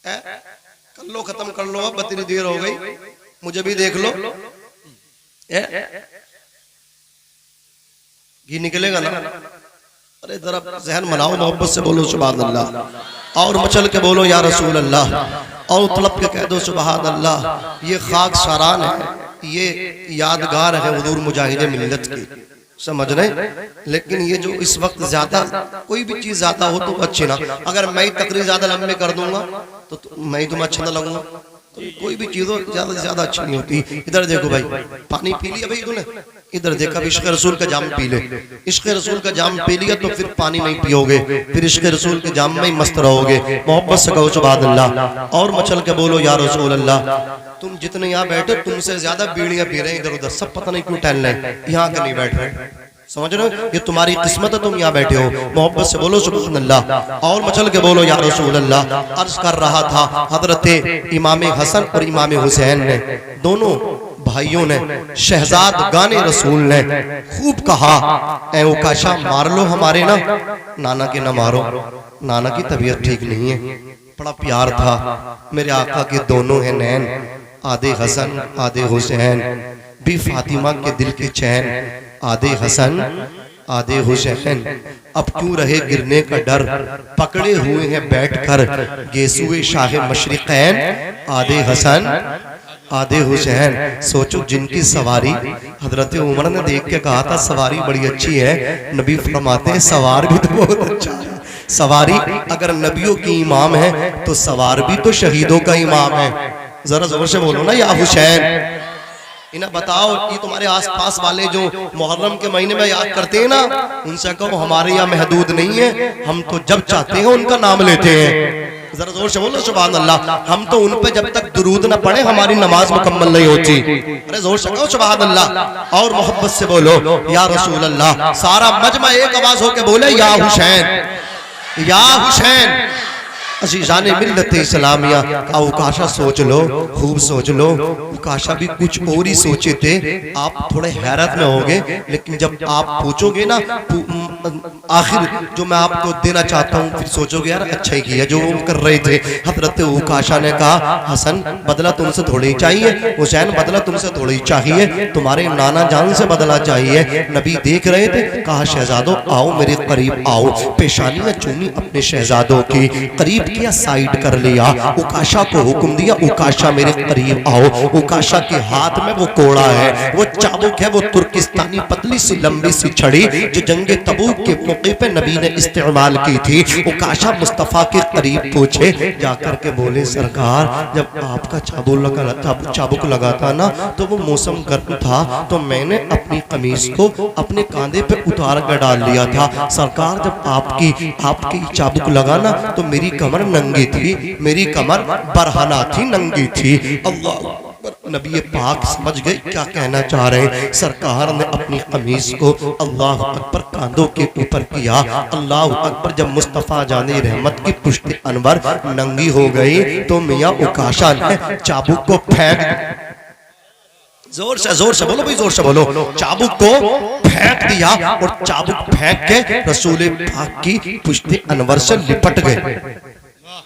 कर लो, खत्म कर लो, अब इतनी देर हो गई, मुझे भी देख लो। घी निकलेगा ना? अरे जरा जहन बनाओ, मोहब्बत से बोलो सुभान अल्लाह, और मचल के बोलो या रसूल अल्लाह, और तलब के कह दो सुभान अल्लाह। ये खाक सारान है, ये यादगार है हुजूर मुजाहिद मिल्लत की, समझ रहे? लेकिन ये जो इस वक्त ज्यादा कोई भी चीज ज्यादा हो तो अच्छी ना, अगर मैं ही तकरीर ज्यादा लंबे कर दूंगा तो मैं ही तुम्हें अच्छा ना लगूंगा, तो कोई भी चीज ज्यादा से ज्यादा अच्छी नहीं होती। इधर देखो भाई, पानी पी लिया भाई तूने, इधर देखा, इश्क रसूल का जाम पी ले, इश्क रसूल का जाम पी लिया तो फिर पानी नहीं पियोगे, फिर इश्क रसूल के जाम में ही मस्त रहोगे। मोहब्बत से कहो सुभान अल्लाह, और मचल के बोलो या रसूल अल्लाह। तुम जितने यहाँ बैठे तुमसे ज्यादा बीड़ियां पी रहे हैं इधर उधर, सब पता नहीं क्यों टहल रहे हैं, यहाँ के नहीं बैठ रहे, समझ रहे हो? ये तुम्हारी किस्मत है, तुम यहाँ बैठे हो। मोहब्बत से बोलो सुभान अल्लाह, और मचल के बोलो या रसूल अल्लाह। अर्ज कर रहा था हजरत इमाम हसन और इमाम हुसैन ने, दोनों भाइयों ने, शहजाद गाने रसूल ने खूब कहा, ऐ उकाशा मार लो हमारे ना, नाना के ना मारो, नाना की तबीयत ठीक नहीं है। बड़ा प्यार था मेरे आका के दोनों हैं नैन, आधे हसन आधे हुसैन, भी फातिमा के दिल की चैन, आधे हसन आधे हुसैन। अब क्यों रहे गिरने का डर, पकड़े हुए हैं बैठकर गेसुए शाह मशरिकैन, आधे हसन आधे हुसैन। सोचो जिनकी सवारी हजरत उमर ने देख के कहा था सवारी बड़ी अच्छी है, नबी फरमाते हैं सवार भी तो बहुत अच्छा है। सवारी अगर नबियों की इमाम है तो सवार भी तो शहीदों का इमाम है। जरा जोर से बोलो ना या हुसैन। इन्हें बताओ, ये तुम्हारे आसपास वाले जो मुहर्रम के महीने में याद करते हैं ना, उनसे कहो हमारे यहाँ महदूद नहीं है, हम तो जब चाहते हैं उनका नाम लेते हैं। जरा जोर से बोलो सुभान अल्लाह। हम तो उन पे जब तक दुरूद न पढ़े हमारी नमाज मुकम्मल नहीं होती। अरे जोर से कहो सुभान अल्लाह, और मोहब्बत से बोलो या रसूल अल्लाह। सारा मजमा एक आवाज होके बोले या हुसैन या हुसैन। अज़ीज़ाने मिल्लत इस्लामिया का उकाशा सोच लो, खूब सोच लो। उकाशा भी कुछ और ही सोचे थे, आप थोड़े हैरत में होंगे, लेकिन जब आप पूछोगे ना आखिर जो मैं आपको देना चाहता हूँ, फिर सोचोगे यार अच्छा ही किया जो वो कर रहे थे। हजरत उकाशा ने कहा हसन बदला तुमसे थोड़ी ही चाहिए, हुसैन बदला तुमसे थोड़ी ही चाहिए, तुम्हारे नाना जान से बदला चाहिए। नबी देख रहे थे, कहा शहजादों आओ मेरे करीब आओ। पेशानियां चूमी अपने शहजादों की, करीब किया, साइड कर लिया। उकाशा को हुक्म दिया उकाशा मेरे करीब आओ। उकाशा के हाथ में वो कोड़ा है, वो चाबुक है, वो तुर्किस्तानी पतली सी लंबी सी छड़ी जो जंगे तबूक के मौके पे नबी ने इस्तेमाल की थी। उकाशा मुस्तफा के करीब पहुंचे, जाकर के बोले सरकार जब आपका चाबुक लगा था ना तो वो मौसम गर्म था, तो मैंने अपनी कमीज को अपने कांधे पे उतार कर डाल लिया था। सरकार जब आपकी चाबुक लगाना तो मेरी कमर नंगी थी, मेरी कमर बरहना थी, नंगी थी। अल्लाह नबी पाक समझ गए क्या कहना चाह रहे। सरकार ने अपनी कमीज को अल्लाह अकबर कांधों के ऊपर किया। अल्लाह अकबर जब मुस्तफा जाने रहमत की पुष्टि अनवर नंगी हो गई तो मियां उकाशा ने चाबुक को फेंक, जोर से बोलो भाई, जोर से बोलो, चाबुक को फेंक दिया और चाबुक फेंक के रसूल पाक की पुष्टि अनवर से लिपट गए।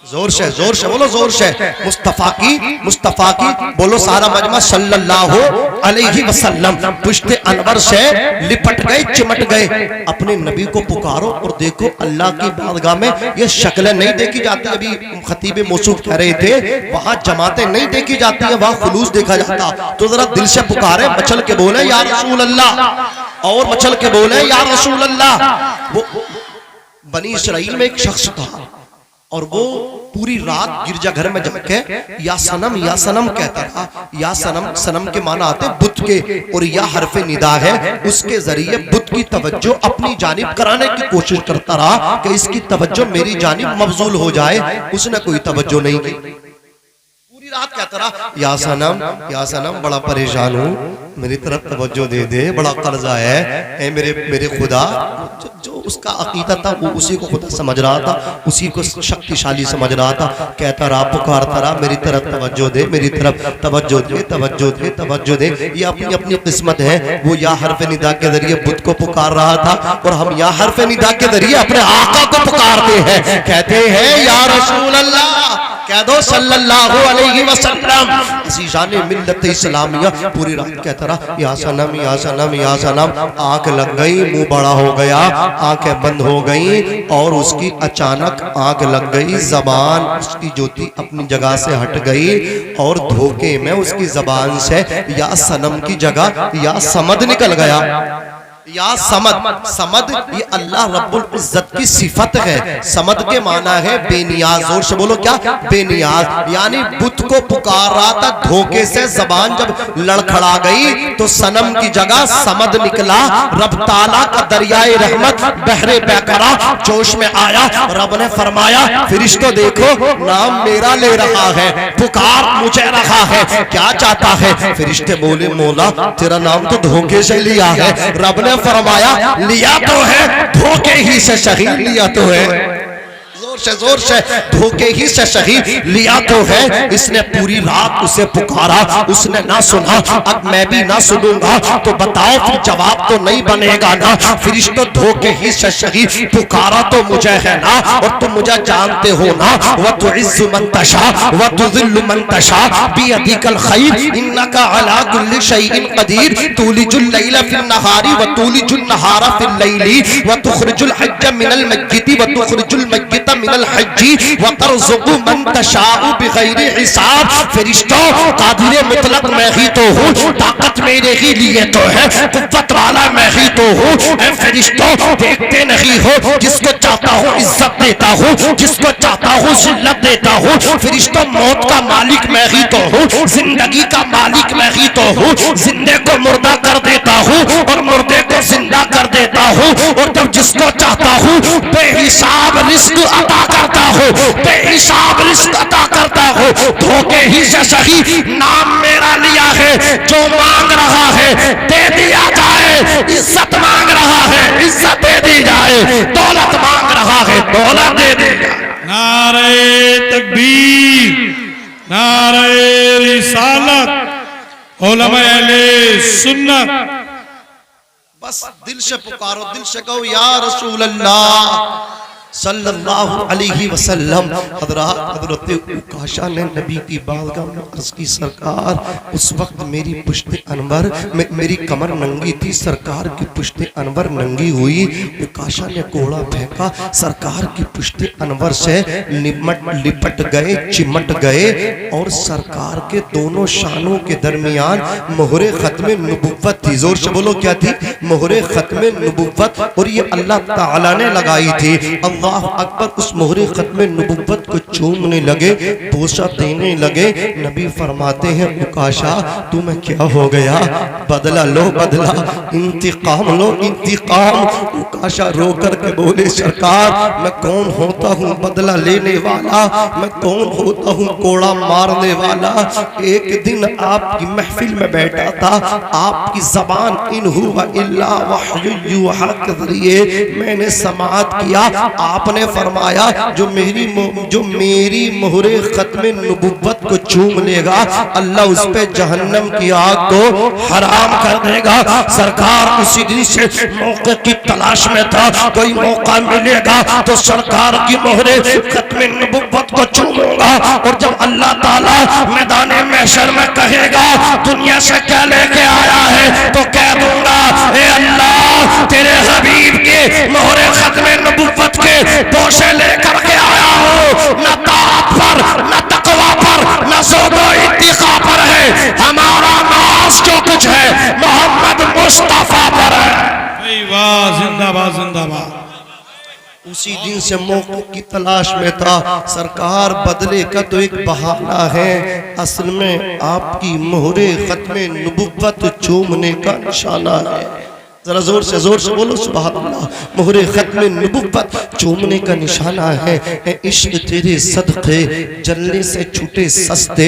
जोर से बोलो, जोर से मुस्तफा की बोलो सारा मजमा सल्लल्लाहु अलैहि वसल्लम पुष्टे अनवर से लिपट गए, चिमट गए। अपने नबी को पुकारो और देखो अल्लाह की बारगाह में ये शक्लें नहीं देखी जाती। अभी खतीब मौसूफ कह रहे थे वहां जमातें नहीं देखी जाती है, वहां खुलूस देखा जाता। तो जरा दिल से पुकारे, मचल के बोले या रसूल अल्लाह, और मचल के बोले या रसूल अल्लाह। वो बनी इसराइल में एक शख्स था और वो पूरी रात गिरजाघर में जाके या सनम कहता था। या सनम, सनम के माना आते बुत के, और या हरफे निदा है, उसके जरिए बुत की तवज्जो अपनी जानिब कराने की कोशिश करता रहा कि इसकी तवज्जो मेरी जानिब मबजूल हो जाए। उसने कोई तवज्जो नहीं की, पूरी रात कहता रहा या सनम बड़ा परेशान हूँ, मेरी तरफ तवज्जो दे दे, बड़ा कर्जा है, ए मेरे खुदा। जो उसका अकीदा था वो उसी को खुदा समझ रहा था, उसी को शक्तिशाली समझ रहा था। कहता रहा, पुकारता रहा, मेरी तरफ तवज्जो दे, मेरी तरफ तवज्जो दे, तवज्जो दे, तवज्जो दे। ये अपनी अपनी किस्मत है। वो या हरफ निदा के जरिए बुत को पुकार रहा था, और हम या हरफ निदा के जरिए अपने आका को पुकारते हैं। कहते हैं या रसूल अल्लाह, कह दो सल्लल्लाहु अलैहि वसल्लम। अज़ीज़ाने मिल्लत इस्लामिया पूरी रात कहता रहा या सनम, या सनम, या सनम। आंख लग गई, मुंह बड़ा हो गया, आंखें बंद हो गई, और उसकी अचानक आंख लग गई, जबान उसकी जो थी अपनी जगह से हट गई, और धोखे में उसकी जबान से या सनम की जगह या समद निकल गया। या समद ये अल्लाह रब्बुल इज्जत की सिफत है। समद के माना है बेनियाज। जोर से बोलो क्या? बेनियाज। यानी बुत को पुकार रहा था, धोखे से जबान जब लड़खड़ा गई तो सनम की जगह समद निकला। रब ताला का दरियाए रहमत बहरे बेकरा जोश में आया। रब ने फरमाया, फरिश्तों देखो, नाम मेरा ले रहा है, पुकार मुझे रहा है, क्या चाहता है? फरिश्ते बोले, मौला तेरा नाम तो धोखे से लिया है। रब ने फरमाया, लिया तो है, धोखे ही से सही लिया तो है। जोर से धोखे ही से सही लिया तो है। इसने पूरी रात उसे पुकारा, उसने ना सुना। अब मैं भी ना सुनूंगा तो बताओ फिर जवाब तो नहीं बनेगा ना। फरिश्तों धोखे ही से सही पुकारा तो मुझे है ना, और तुम मुझे जानते हो ना। व तुइज़्ज़ु मन तशा व तुज़िल्लु मन तशा बियदिकल खैर इन्नका अला कुल्लि शैइन कदीर तुलिजुल लैला फिन नहारी व तुलिजुन नहारा फिल लैली व तुखरिजुल हज्ज मिनल मय्यिति व तुखरिजुल मय्यिता मिनल हज्जी व तर्ज़ुक़ु मन तशाउ बिग़ैरि हिसाब। फरिश्तों कादिर मुतलक मैं ही तो हूँ, ताकत मेरे ही लिए तो है, कुव्वत वाला मैं ही तो हूँ। फरिश्तों देखते नहीं हो, जिसको चाहता हूँ इज्जत देता हूँ, जिसको चाहता हूँ जिल्लत देता हूँ। फरिश्तों मौत का मालिक मैं ही तो हूँ, जिंदगी का मालिक मैं ही तो हूँ। जिंदे को मुर्दा कर देता हूँ और मुर्दे को जिंदा कर देता हूँ, और जब जिसको चाहता हूँ बेहिसाब रिस्क अता करता हूँ, बेहिसाब रिस्क अता करता हूँ। धोखे ही से सही नाम मेरा लिया है, जो मांग रहा है दे दिया जाए। इज्जत मांग रहा है, इज्जत दे दी जाए। दौलत मांग रहा है, दौलत दे दी जाए। नारे तकबीर, नारे रिसालत, उलमा अहले सुन्नत। बस दिल से पुकारो, दिल से कहो या रसूल अल्लाह सल्लल्लाहु अलैहि वसल्लम। हजरत उकाशा ने नबी की बारगाह में अर्ज की, सरकार उस वक्त मेरी पुश्ते अनवर मेरी कमर नंगी थी, सरकार की पुश्ते अनवर नंगी हुई। उकाशा ने कोड़ा फेंका, सरकार की पुश्ते अनवर से लिपट गए, चिमट गए, और सरकार के दोनों शानों के दरमियान मोहरे खत्मे नबुव्वत थी। जोर से बोलो क्या थी? मोहरे खत्मे नबुव्वत। और ये अल्लाह ताला ने लगाई थी। अल्लाह अकबर। उस मोहरे खत्मे नबुव्वत को चूमने लगे, बोसा देने लगे। नबी फरमाते हैं, उकाशा तुम्हें क्या हो गया? बदला लो बदला, इंतकाम लो इंतकाम। उकाशा रो कर के बोले, सरकार मैं कौन होता हूँ बदला लेने वाला, मैं कौन होता हूँ कोड़ा मारने वाला। एक दिन आपकी महफिल में बैठा था, आपकी जबान इन हुआ इल्ला वह्यु यूहा के जरिए मैंने समाअत किया। आपने फरमाया, जो मेरी मोहरे खत्मे नबुव्वत को चूम लेगा, अल्लाह उस पे जहन्नम की आग को हराम कर देगा। सरकार उसी दिन से मौके की तलाश में था, कोई मौका मिलेगा तो सरकार की मोहरे खत्मे नबुव्वत को चूमूंगा। और जब अल्लाह ताला मैदान महशर में कहेगा, दुनिया से क्या लेके आया है, तो कह दूंगा, ए अल्लाह तेरे हबीब के मोहरे खत्मे नबुव्वत के पोशे लेकर के आया हो। न ताअत पर, न तकवा पर, न ज़ुहद इत्तिक़ा पर है। हमारा नाज जो कुछ है मोहम्मद मुस्तफा पर है। वाह, जिंदाबाद जिंदाबाद। उसी दिन से मौके की तलाश में था। सरकार बदले का तो एक बहाना है, असल में आपकी मोहरे खत्मे नबुव्वत चूमने का निशाना है। जरा जोर से बोलो सुभान अल्लाह। मोहरे खत्मे नबुव्वत चूमने का निशाना है। इश्क तेरे सदक़े जलने से छूटे सस्ते,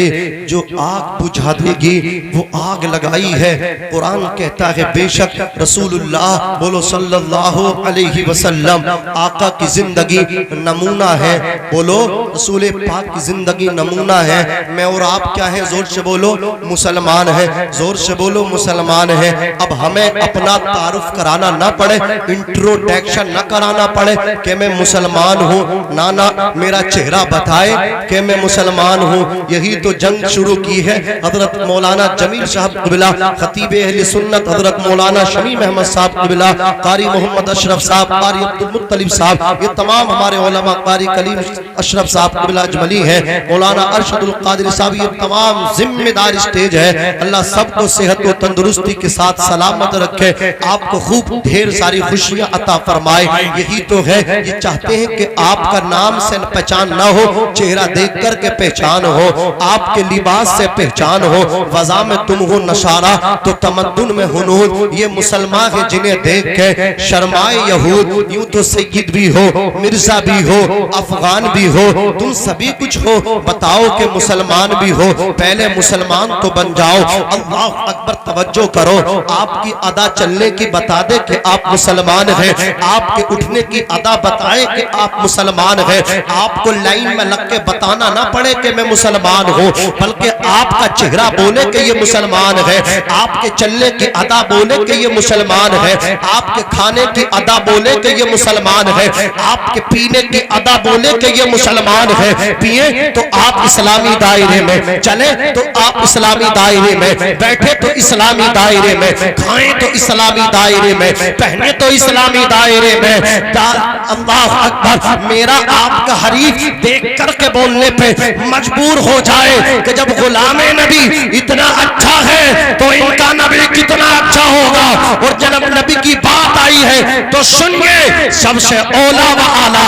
जो आग बुझा देगी वो आग लगाई है। कुरान कहता है बेशक रसूलुल्लाह बोलो सल्लल्लाहु अलैहि वसल्लम आका की जिंदगी नमूना है। बोलो रसूल पाक की जिंदगी नमूना है। मैं और आप क्या है? जोर से बोलो मुसलमान है। जोर से बोलो मुसलमान है। अब हमें अपना तारुफ कराना ना पड़े, इंट्रोडक्शन ना कराना पड़े कि मैं मुसलमान हूँ। नाना मेरा चेहरा बताए कि मैं मुसलमान हूँ। यही तो जंग शुरू की है हजरत मौलाना जमील साहब क़िबला, खतीब अहले सुन्नत हजरत मौलाना शमीम अहमद साहब क़िबला, कारी मोहम्मद अशरफ साहब, कारी अब्दुल मुत्तलिब साहब, ये तमाम हमारे उलमा, कारी कलीम अशरफ साहब क़िबला अजमली है, मौलाना अरशदुल कादिर साहब, ये तमाम जिम्मेदार स्टेज है। अल्लाह सबको सेहत व तंदुरुस्ती के साथ सलामत रखे, आपको खूब ढेर सारी खुशियां अता फरमाए। यही तो है, ये चाहते हैं कि आपका नाम से पहचान ना हो, चेहरा देख कर के पहचान हो, आपके लिबास से पहचान हो। वज़ा में तुम हो नशारा तो तमद्दुन में हुनूर। ये मुसलमान है जिन्हें देख के शर्माए यहूद। यूं तो सैयद भी हो, मिर्जा भी हो, अफगान भी हो, तुम सभी कुछ हो, बताओ कि मुसलमान भी हो। पहले मुसलमान तो बन जाओ। अल्लाह अकबर, तवज्जो करो। आपकी अदा चलने की बता दे कि आप मुसलमान हैं, आपके उठने की अदा बताए कि आप मुसलमान हैं। आपको लाइन में लग के बताना ना पड़े कि मैं मुसलमान हूँ, बल्कि आपका चेहरा बोले कि ये मुसलमान है, आपके चलने की अदा बोले कि ये मुसलमान है, आपके खाने की अदा बोले कि ये मुसलमान है, आपके पीने की अदा बोले कि ये मुसलमान है। पिए तो आप इस्लामी दायरे में, चले तो आप इस्लामी दायरे में, बैठे तो इस्लामी दायरे में, खाएं तो इस्लामी दायरे में, पहने तो इस्लामी दायरे में। अल्लाह अकबर। मेरा आपका हरीफ देख करके बोलने पे मजबूर हो जाए कि जब गुलामे नबी इतना अच्छा है तो इनका नबी कितना अच्छा होगा। और जब नबी की बात आई है तो सुनिए, सबसे औला व आला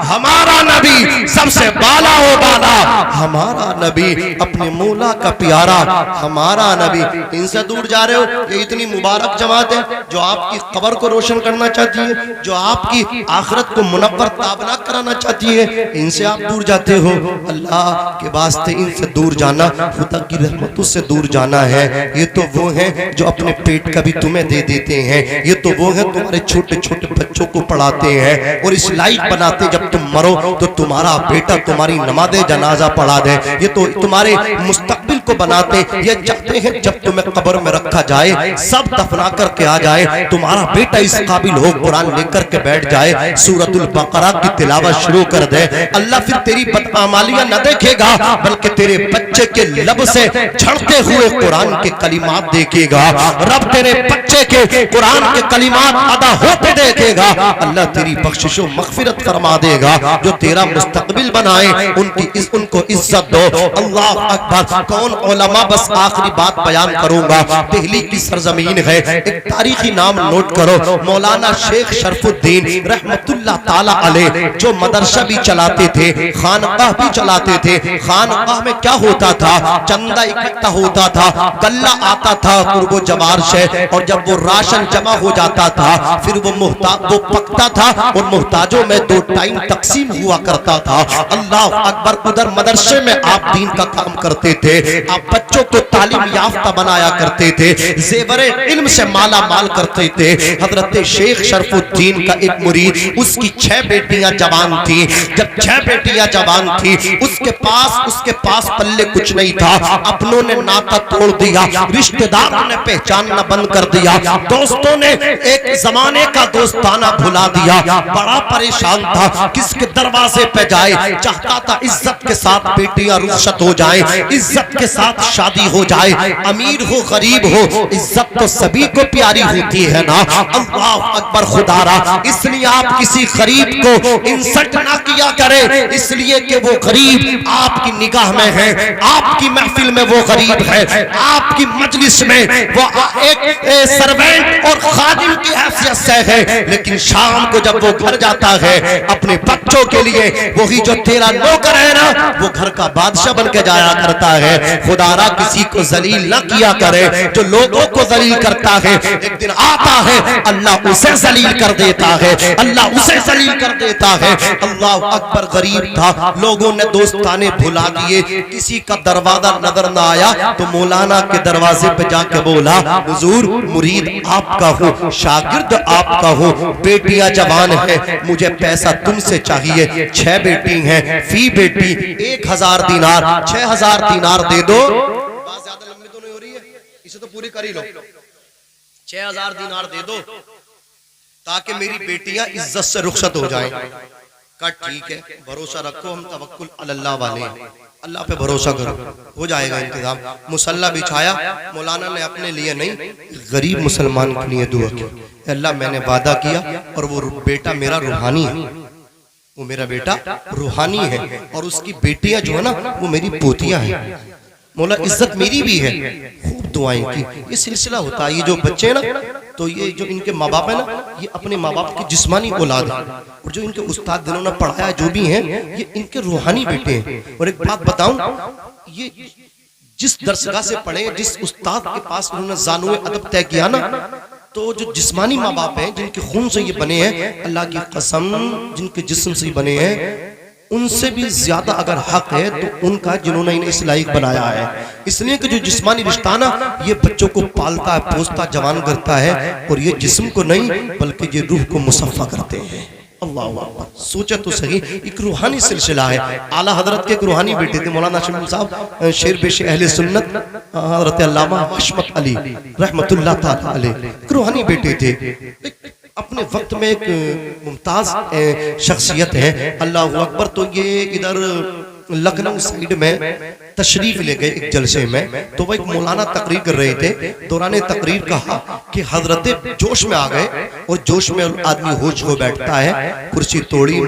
हमारा नबी, सबसे बाला व बाला हमारा नबी, अपने मौला का प्यारा हमारा नबी। इनसे दूर जा रहे हो? ये इतनी मुबारक जमात है जो आपकी कब्र को रोशन करना चाहती है, जो आपकी आखिरत को मुनव्वर ताबना कराना चाहती है। इनसे आप दूर जाते हो। अल्लाह के वास्ते इनसे दूर जाना, खुदा की रहमतों से दूर जाना है। ये तो वो हैं जो अपने पेट का भी तुम्हें दे देते हैं। ये तो वो हैं तुम्हारे छोटे छोटे बच्चों को पढ़ाते हैं और इस लायक बनाते जब तुम मरो तो तुम्हारा बेटा तुम्हारी नमाज़े जनाजा पढ़ा दे। ये तो तुम्हारे मुस्तकबिल को बनाते, ये चाहते हैं जब तुम्हें कब्र में रखा जाए, सब दफना करके आ जाए, तुम्हारा बेटा इस काबिल हो कुरान लेकर के बैठ जाए, सूरतुल बकरा की तिलावत शुरू कर दे। अल्लाह फिर तेरी बदआमालियां न देखेगा, बल्कि तेरे बच्चे के लब से झड़ते हुए कुरान के कलिमात देखेगा। रब तेरे बच्चे के कुरान के कलिमात अदा होते देखेगा। अल्लाह तेरी बख्शिशो मगफिरत फरमा देगा। जो तेरा मुस्तकबिल बनाए उनको इज्जत दो। अल्लाह अकबर। कौन उलमा, बस आखिरी बात बयान करूंगा। दिल्ली की सरजमीन है, एक तारीखी नाम नोट करो, मौलाना शेख शरफुद्दीन रहमतुल्लाह ताला अलैह, जो मदरसा भी चलाते थे, खानकाह भी चलाते थे। खानकाह में क्या होता था? चंदा इकट्ठा होता था, गल्ला आता था कुर्बो जवार से, और जब वो राशन जमा हो जाता था फिर वो पकता था और मोहताजों में 2 टाइम तकसीम हुआ करता था। अल्लाह अकबर। उधर मदरसे में आप दीन का काम करते थे, आप बच्चों को तालीम याफ्ता बनाया करते थे, जेवरे इल्म से माला माल करते थे। हजरत शेख शरफुद्दीन का एक मुरीद, उसकी 6 बेटियां जवान थी। जब 6 बेटियां जवान थी, उसके पास पल्ले कुछ नहीं था। अपनों ने नाता तोड़ दिया, रिश्तेदारों ने पहचानना बंद कर दिया, दोस्तों ने एक जमाने का दोस्ताना भुला दिया। बड़ा परेशान था, किसके दरवाजे पे जाए। चाहता था इज्जत के साथ बेटियां रुखसत हो जाए, इज्जत के साथ शादी हो जाए, अमीर हो गरीब हो, इज्जत तो सभी को प्यारी होती है ना। अल्लाह अकबर खुदारा, इसलिए आप किसी गरीब को इंसल्ट ना किया करें, इसलिए कि वो गरीब आपकी निगाह में है, आपकी महफिल में वो गरीब है, आपकी मजलिस में वो एक सर्वेंट और खादिम की हैसियत से है, लेकिन शाम को जब वो घर जाता है अपने बच्चों के लिए, वही जो तेरा नौकर है ना, वो घर का बादशाह बन के जाया करता है। खुदारा किसी को जलील न किया करे, जो लोगों को जलील करता है एक दिन आता है अल्लाह उसे जलील कर देता है, अल्लाह उसे जलील कर देता है। अल्लाह अकबर गरीब था, लोगों ने दोस्ताने भुला दिए, किसी का दरवाजा नजर ना आया तो मौलाना के दरवाजे पे जाके बोला, हुजूर मुरीद आपका हूँ, शागिर्द आपका हूँ, बेटियां जवान है, मुझे पैसा तुमसे चाहिए, 6 बेटी हैं, फी बेटी 1000 दिनार, 6000 दिनार दे दो। बात ज्यादा लंबी तो नहीं हो रही है, इसे तो पूरी कर ही लो। 6000 दिनार दे दो ताकि मेरी बेटियां इज्जत से रुखसत हो जाएं। कहा ठीक है, भरोसा रखो, हम तवक्कुल अल्लाह वाले हैं, अल्लाह पे भरोसा करो, हो जाएगा इंतजाम। मुसल्ला बिछाया, मौलाना ने अपने लिए नहीं, गरीब मुसलमान के लिए दुआ की, अल्लाह मैंने वादा किया और वो बेटा मेरा रूहानी है, वो मेरा बेटा रूहानी है और उसकी बेटियां जो है ना वो मेरी पोतियां हैं, मौला इज्जत मेरी भी है। खूब दुआएं की। ये सिलसिला होता है, ये जो बच्चे हैं ना, तो ये जो इनके माँ बाप है ना, ये अपने माँ बाप की जिस्मानी औलाद है, और जो इनके उस्ताद जिन्होंने पढ़ाया जो भी हैं, ये इनके रूहानी बेटे हैं। और एक बात बताऊं, ये जिस दरसगाह से पढ़े, जिस उस्ताद के पास उन्होंने ज़ानुए अदब तय किया ना, तो जो जिस्मानी माँ बाप हैं, जिनके खून से ये बने हैं, अल्लाह की कसम जिनके जिस्म से बने हैं, उनसे भी ज्यादा अगर हक है तो उनका जिन्होंने इन्हें इस लायक बनाया है। इसलिए कि जो जिस्मानी रिश्ता ना, ये बच्चों को पालता है, पोसता, जवान करता है, और ये जिस्म को नहीं बल्कि ये रूह को मुसफ़ा करते हैं। अल्लाह अल्लाह, सोचा तो सही, एक रूहानी सिलसिला है। आला हजरत के एक रूहानी बेटे थे मौलाना शमीम साहब, शेर पेश अहले सुन्नत हजरत अल्लामा हशमत अली रहमतुल्लाह ताला अलैह, एक रूहानी बेटे थे, अपने वक्त में एक मुमताज शख्सियत है। अल्लाह अकबर। तो ये इधर लखनऊ साइड में तशरीफ ले गए एक जलसे में, तो वह एक मौलाना तकरीर कर रहे थे। दौरान तकरीर कहा कि हजरत जोश में आ गए, और जोश में आदमी होश हो बैठता है, कुर्सी तोड़ी,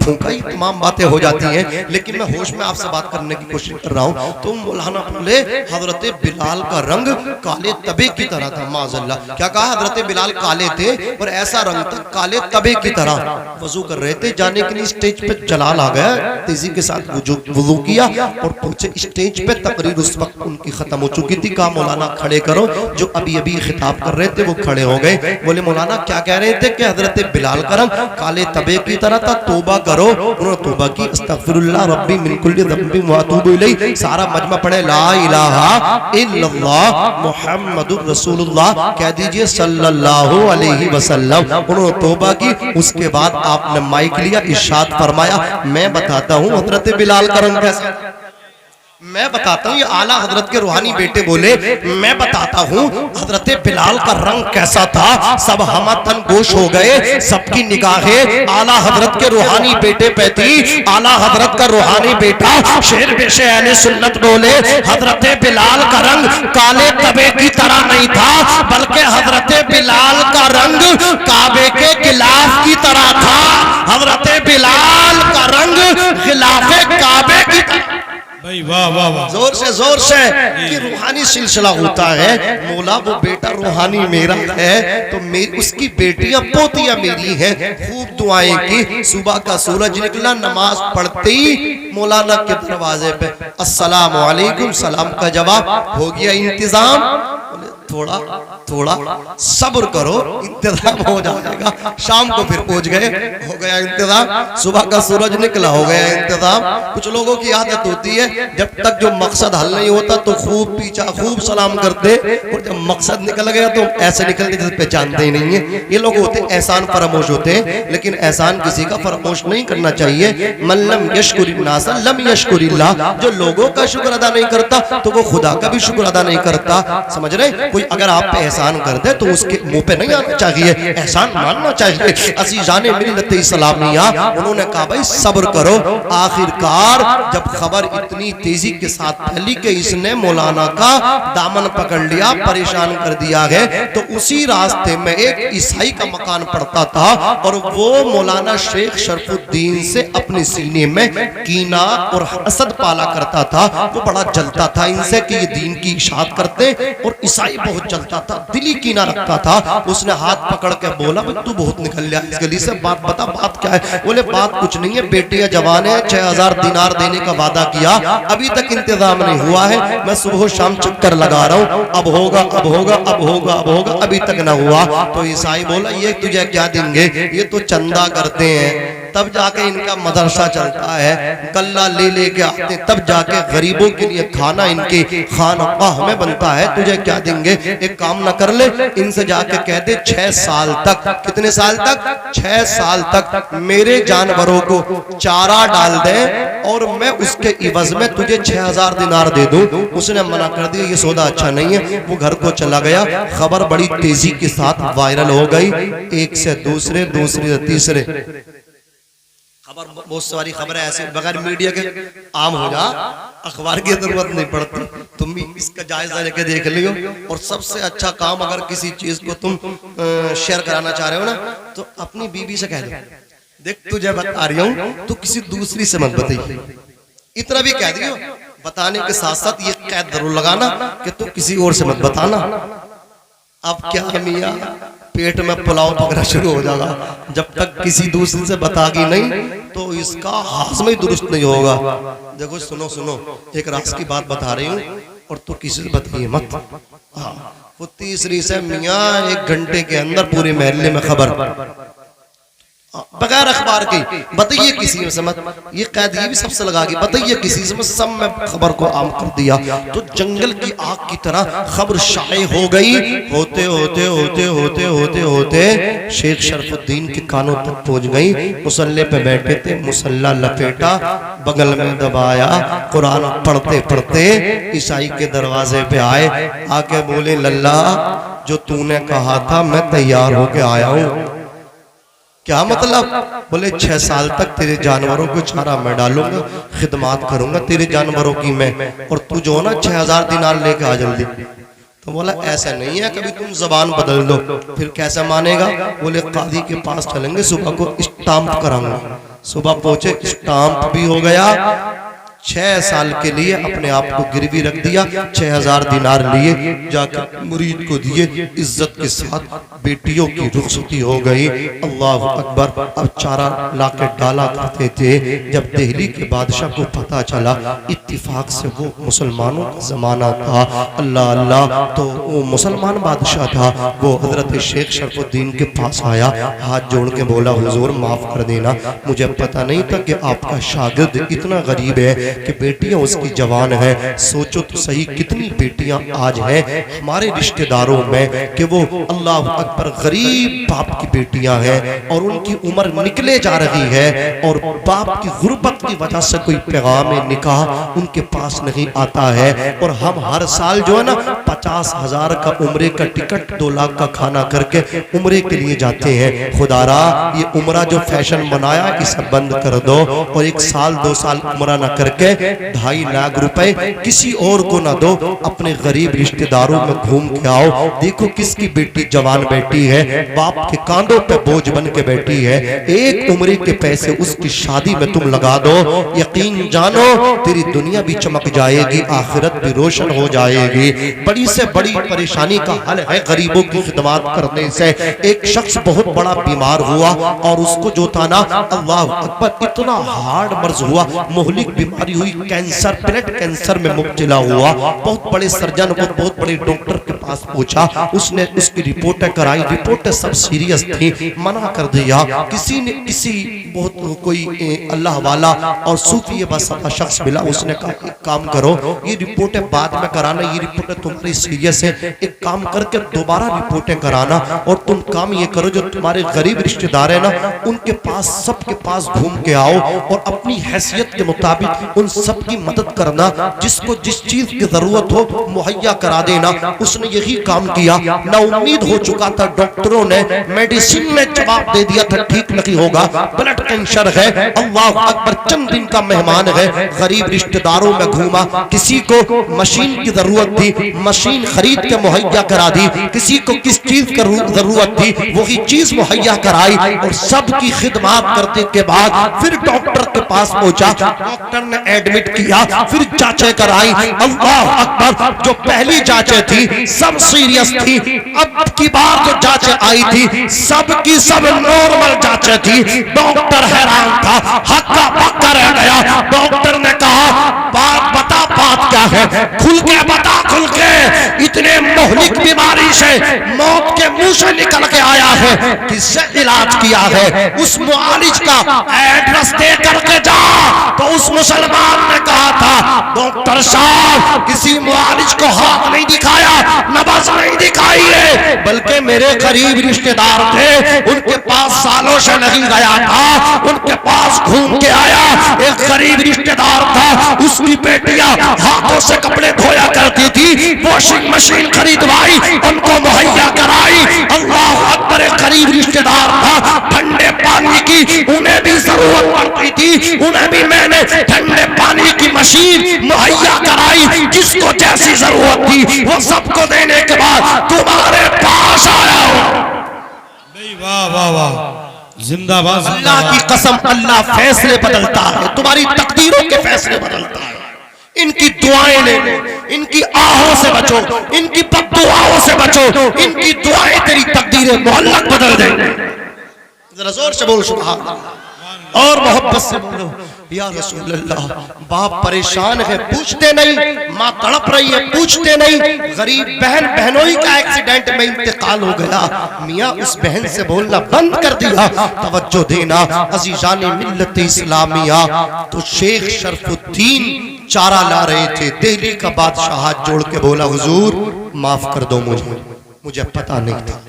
फूंका, तमाम बातें हो जाती हैं, लेकिन मैं होश में आपसे बात करने की कोशिश कर रहा हूँ। तो मौलाना बोले हजरत बिलाल का रंग काले तबे की तरह था। माज़अल्लाह, क्या कहा? हजरत बिलाल काले थे और ऐसा रंग था काले तबे की तरह। वजू कर रहे थे, जाने के लिए स्टेज पे जलाल आ गया, तेजी के साथ वजू किया और पहुंचे स्टेज पे। तकरीर उस वक्त उनकी खत्म हो चुकी थी। कहा मौलाना खड़े करो, जो अभी अभी खिताब कर रहे थे वो खड़े हो गए। बोले मौलाना क्या कह रहे थे? कि हजरत बिलाल का रंग काले तबे की तरह था, तौबा करो। उन्होंने तौबा की, अस्तगफिरुल्लाह रब्बी मिन कुल्ली ज़ंबि व अतूबु इलैह। सारा मजमा पढ़े ला इलाहा इल्लल्लाह मुहम्मदुर रसूलुल्लाह, कह दीजिए सल्लल्लाहु अलैहि वसल्लम। उन्होंने तौबा की। उसके बाद आपने माइक लिया, इरशाद फरमाया, मैं बताता हूँ हजरत बिलाल का रंग कैसा। मैं बताता हूँ, ये आला हजरत के रूहानी बेटे बोले, मैं बताता हूँ हजरत बिलाल का रंग कैसा था। सब हम तन गोश हो गए, सबकी निगाहें आला हजरत के रूहानी बेटे पे थी। आला हजरत का रूहानी बेटा शेर पेशे अहले सुन्नत बोले, हजरत बिलाल का रंग काले तबे की तरह नहीं था, बल्कि हजरत बिलाल का रंग काबे के गिलाफ की तरह था। हजरत बिलाल का रंग गिलाफे काबे की तरह। भाई वाह वाह वाह, जोर से कि रूहानी सिलसिला होता है। मौला वो बेटा रूहानी मेरा है, तो मेरी उसकी बेटियां पोतियां मेरी हैं। खूब दुआएं की। सुबह का सूरज निकला, नमाज पढ़ते ही मौलाना के दरवाजे पे अस्सलाम वालेकुम, सलाम का जवाब हो गया। इंतजाम थोड़ा थोड़ा सब्र करो, इंतजाम हो जाएगा। शाम को फिर पहुंच गए, हो गया इंतजाम। सुबह का सूरज निकला, हो गया इंतजाम। कुछ लोगों की आदत होती है, जब तक जो मकसद हल नहीं होता तो खूब पीछा, खूब सलाम करते, और जब मकसद निकल गया तो ऐसे निकलते जैसे पहचानते ही नहीं है। ये लोग होते एहसान फरामोश होते हैं, लेकिन एहसान किसी का फरामोश नहीं करना चाहिए। मल्लम यशकुरिन्नास लम यशकुरिल्लाह, जो लोगों का शुक्र अदा नहीं करता तो वो खुदा का भी शुक्र अदा नहीं करता। समझ रहे? कोई अगर आप पे एहसान कर दे तो उसके मुंह पे नहीं आना चाहिए, एहसान मानना चाहिए। अज़ीज़ाने मिल्लत इस्लामिया, उन्होंने कहा भाई सब्र करो। आखिरकार जब खबर इतनी तेजी के साथ फैली कि इसने मौलाना का दामन पकड़ लिया, परेशान कर दिया है, तो उसी रास्ते में एक ईसाई का मकान पड़ता था और वो मौलाना शेख शरफुद्दीन से अपने सीने में कीना और हसद पाला करता था। वो बड़ा जलता था इनसे कि ये दीन की इशाअत करते, और ईसाई बहुत जलता था, दिली कीना रखता था। उसने हाथ पकड़ के बोला तू बहुत निकल लिया इस गली से, बात बता, बात क्या है? बोले बात कुछ नहीं है, बेटियां जवान है, 6000 दिनार देने का वादा किया, अभी तक इंतजाम नहीं हुआ है, मैं सुबह शाम चक्कर लगा रहा हूँ, अब होगा अब होगा अब होगा अब होगा, अभी तक ना हुआ। तो ईसाई बोला ये तुझे क्या देंगे, ये तो चंदा करते हैं, तब जाके इनका मदरसा चलता है, गल्ला ले लेके आते, तब जाके गरीबों के लिए खाना इनके खानकाह में बनता है, तुझे क्या देंगे? एक काम ना कर ले, इनसे जाके कह दे 6 साल तक, कितने साल तक? 6 साल तक मेरे जानवरों को चारा डाल दे और मैं उसके इवज में तुझे 6000 दिनार दे दूं। उसने मना कर दिया, ये सौदा अच्छा नहीं है। वो घर को चला गया। खबर बड़ी तेजी के साथ वायरल हो गई, एक से दूसरे, दूसरे से तीसरे। खबर बहुत सारी खबरें ऐसे बगैर मीडिया के आम हो जा, अखबार की जरूरत नहीं पड़ती, तुम भी इसका जायजा लेके देख लियो। और सबसे अच्छा काम, अगर किसी चीज को तुम शेयर कराना चाह रहे हो ना, तो अपनी बीवी से कह दो, देख तुझे बता रही हूँ, तू किसी दूसरी से मत बताइए। इतना भी कह दियो, बताने के साथ साथ ये कैद जरूर लगाना कि तू किसी और से मत बताना। अब क्या मियां, पेट में पुलाव पकड़ा शुरू हो जाएगा। जब तक किसी दूसरे से बतागी नहीं तो इसका हाजमा ही दुरुस्त नहीं होगा। देखो सुनो सुनो, एक राज की बात बता रही हूँ और तू किसी से बताइए मत। हाँ, वो तीसरी से मियां 1 घंटे के अंदर पूरे महल्ले में खबर, बगैर अखबार की, बताइए किसी से मत। ये कैद ये भी सबसे लगा के बताइए किसी से मत, सब में खबर को आम कर दिया। तो जंगल की आग की तरह खबर शाये हो गई। होते होते होते होते होते होते शेख शरफुद्दीन के कानों तक पहुंच गई। मुसल्ले पे बैठे थे, मुसल्ला लपेटा, बगल में दबाया, कुरान पढ़ते पढ़ते ईसाई के दरवाजे पे आए। आके बोले लल्ला, जो तूने कहा था मैं तैयार होके आया हूँ। क्या मतलब? बोले 6 साल तक तेरे जानवरों को चारा मैं डालूंगा, खिदमत करूंगा तेरे जानवरों की मैं, और तू जो ना 6000 दिनार लेके आ जल्दी। तो बोला ऐसा नहीं है, कभी तुम जबान बदल दो। फिर कैसे मानेगा? बोले काजी के पास चलेंगे, सुबह को स्टाम्प कराऊंगा। सुबह पहुंचे, स्टाम्प भी हो गया। 6 साल के लिए अपने आप को गिरवी रख दिया, 6000 दिनार लिए, जाकर मुरीद को दिए, इज्जत के साथ बेटियों की रुखसती हो गई। अल्लाह अकबर। अब चारा लाके डाला करते थे। जब दिल्ली के बादशाह को पता चला, इत्तिफाक से वो मुसलमानों का जमाना था, अल्लाह अल्लाह, तो वो मुसलमान बादशाह था। वो हजरत शेख शरफुद्दीन के पास आया, हाथ जोड़ के बोला हुजूर माफ कर देना, मुझे पता नहीं था कि आपका शागिर्द इतना गरीब है कि बेटियां उसकी जवान है। सोचो तो सही, कितनी बेटियां आज हैं हमारे रिश्तेदारों में कि वो अल्लाह अकबर गरीब बाप की बेटियां हैं और उनकी उम्र निकले जा रही है, और बाप की गुर्बत की वजह से कोई पैगाम निकाह उनके पास नहीं आता है। और हम हर साल जो है ना 50,000 का उम्रे का टिकट, 2 लाख का खाना करके उम्रे के लिए जाते हैं। खुदारा, ये उम्रा जो फैशन बनाया इसे बंद कर दो, और 1 साल 2 साल उम्रा न करके 2.5 लाख रुपए किसी और को ना दो, अपने गरीब रिश्तेदारों में घूम के आओ। देखो किसकी बेटी जवान बैठी है, बाप के कांधों पे बोझ बन के बैठी है। एक उम्र के पैसे उसकी शादी में तुम लगा दो, यकीन जानो तेरी दुनिया भी चमक जाएगी, आखिरत भी रोशन हो जाएगी। बड़ी से बड़ी परेशानी का हल है गरीबों की खिदमत करने से। एक शख्स बहुत बड़ा बीमार हुआ और उसको जो था ना, अल्लाह अकबर, इतना हार्ड मर्ज हुआ, मोहलिक बीमारी हुई, कैंसर, ब्लड कैंसर में मुब्तला हुआ। बहुत बड़े सर्जन को, बहुत बड़े डॉक्टर के पास पूछा, उसने उसकी रिपोर्टें कराई, रिपोर्टें सब सीरियस थी, मना कर दिया। किसी ने किसी बहुत कोई अल्लाह वाला और सूफी बस शख्स मिला, उसने कहा एक काम करो, ये रिपोर्टें बाद में कराना, ये रिपोर्टें तुम्हारी सीरियस है, एक काम करके दोबारा रिपोर्टें कराना, और तुम काम ये करो, जो तुम्हारे गरीब रिश्तेदार है ना उनके पास, सबके पास घूम के आओ और अपनी हैसियत के मुताबिक उन सब की मदद करना, जिसको जिस चीज की जरूरत हो मुहैया करा देना। उसने यही काम किया। ना उम्मीद हो चुका था, डॉक्टरों ने मेडिसिन में जवाब दे दिया था ठीक नहीं होगा, ब्लड कैंसर है। अल्लाह अकबर, चंद दिन का मेहमान है, गरीब रिश्तेदारों में घूमा, किसी को मशीन की जरूरत थी, मशीन खरीद के मुहैया करा दी, किसी को किस चीज की जरूरत थी, वही चीज मुहैया कराई। और सबकी खिदमत करने के बाद फिर डॉक्टर के पास पहुंचा, डॉक्टर ने एडमिट किया, फिर जांचें कराई। अल्लाह अकबर, जो पहली जांचें थी सब सीरियस थी, अब की बार जो जांचें आई थी सब की सब नॉर्मल जांचें थी। डॉक्टर हैरान था, हक्का बक्का रह गया। डॉक्टर ने कहा बात बता, बात क्या है, खुल के बता, खुल के। इतने मोहलिक बीमारी से मौत के मुंह से निकल के आया है, किससे इलाज किया है, उस मुआलिज का एड्रेस दे करके जा। तो उस मुसलमान ने कहा था डॉक्टर साहब किसी मुआलिज को हाथ नहीं दिखाया, नबज नहीं दिखाई है, बल्कि मेरे करीब रिश्तेदार थे, उनके पास सालों से नहीं गया था, उनके पास घूम के आया। एक गरीब रिश्तेदार था, उसकी बेटियां हाथों से कपड़े धोया करती थी, वॉशिंग मशीन खरीदवाई, उनको मुहैया कराई। अल्लाह अकबर, एक गरीब रिश्तेदार था, ठंडे पानी की उन्हें भी जरूरत पड़ती थी, उन्हें भी मैंने ठंडे पानी की मशीन मुहैया कराई। जिसको जैसी जरूरत थी वो सबको देने के बाद तुम्हारे पास आया हूं। वाह वाह वाह, जिंदाबाद। अल्लाह की कसम, अल्लाह फैसले बदलता है, तुम्हारी तकदीरों के फैसले बदलता है। इनकी दुआएं ले लो, इनकी आहों से बचो, इनकी बद्दुआओं से बचो, इनकी दुआएं तेरी तकदीरें मुअल्लक बदल देंगे। जरा जोर से बोल सुभान अल्लाह, और मोहब्बत से बोलो या रसूल अल्लाह। बाप परेशान है, पूछते नहीं, माँ तड़प रही है, पूछते नहीं। गरीब बहन, बहनोई का एक्सीडेंट में इंतकाल हो गया, मियाँ उस बहन से बोलना बंद कर दिया। तवज्जो देना अजीजान मिल्लत इस्लामिया। तो शेख शरफुद्दीन चारा ला रहे थे, दिल्ली का बादशाह हाथ जोड़ के बोला हुजूर माफ कर दो मुझे पता नहीं था,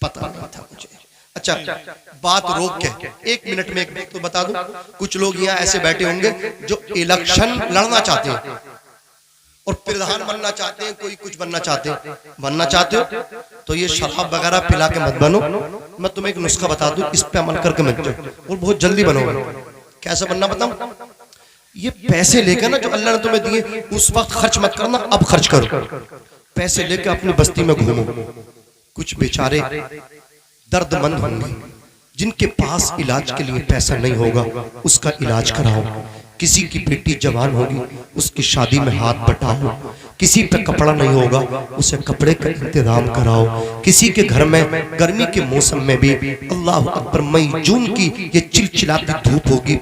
पता नहीं था मुझे। अच्छा, बात रोक के 1 मिनट में एक बात तो बता दूं, कुछ लोग यहाँ ऐसे बैठे होंगे जो इलेक्शन लड़ना चाहते हैं और प्रधान बनना चाहते हैं, कोई कुछ बनना चाहते हैं। बनना चाहते हो तो ये शराब वगैरह पिला के मत बनो। मैं तुम्हें एक नुस्खा बता दूं, इस पे अमल करके मत जाओ और बहुत जल्दी बनोगे। कैसे बनना बताऊं? ये पैसे लेकर ना जो अल्लाह ने तुम्हें दिए उस वक्त खर्च मत करना, अब खर्च करो। पैसे लेकर अपनी बस्ती में घूमो। कुछ बेचारे दर्दमंद होंगे जिनके पास इलाज के लिए पैसा नहीं होगा, उसका इलाज कराओ। किसी की बेटी जवान होगी, उसकी शादी में हाथ बटाओ। किसी पे कपड़ा नहीं होगा, उसे कपड़े का इंतजाम कराओ। किसी के घर में गर्मी के मौसम में भी अल्लाह अकबर मई जून की ये चिलचिलाती धूप होगी,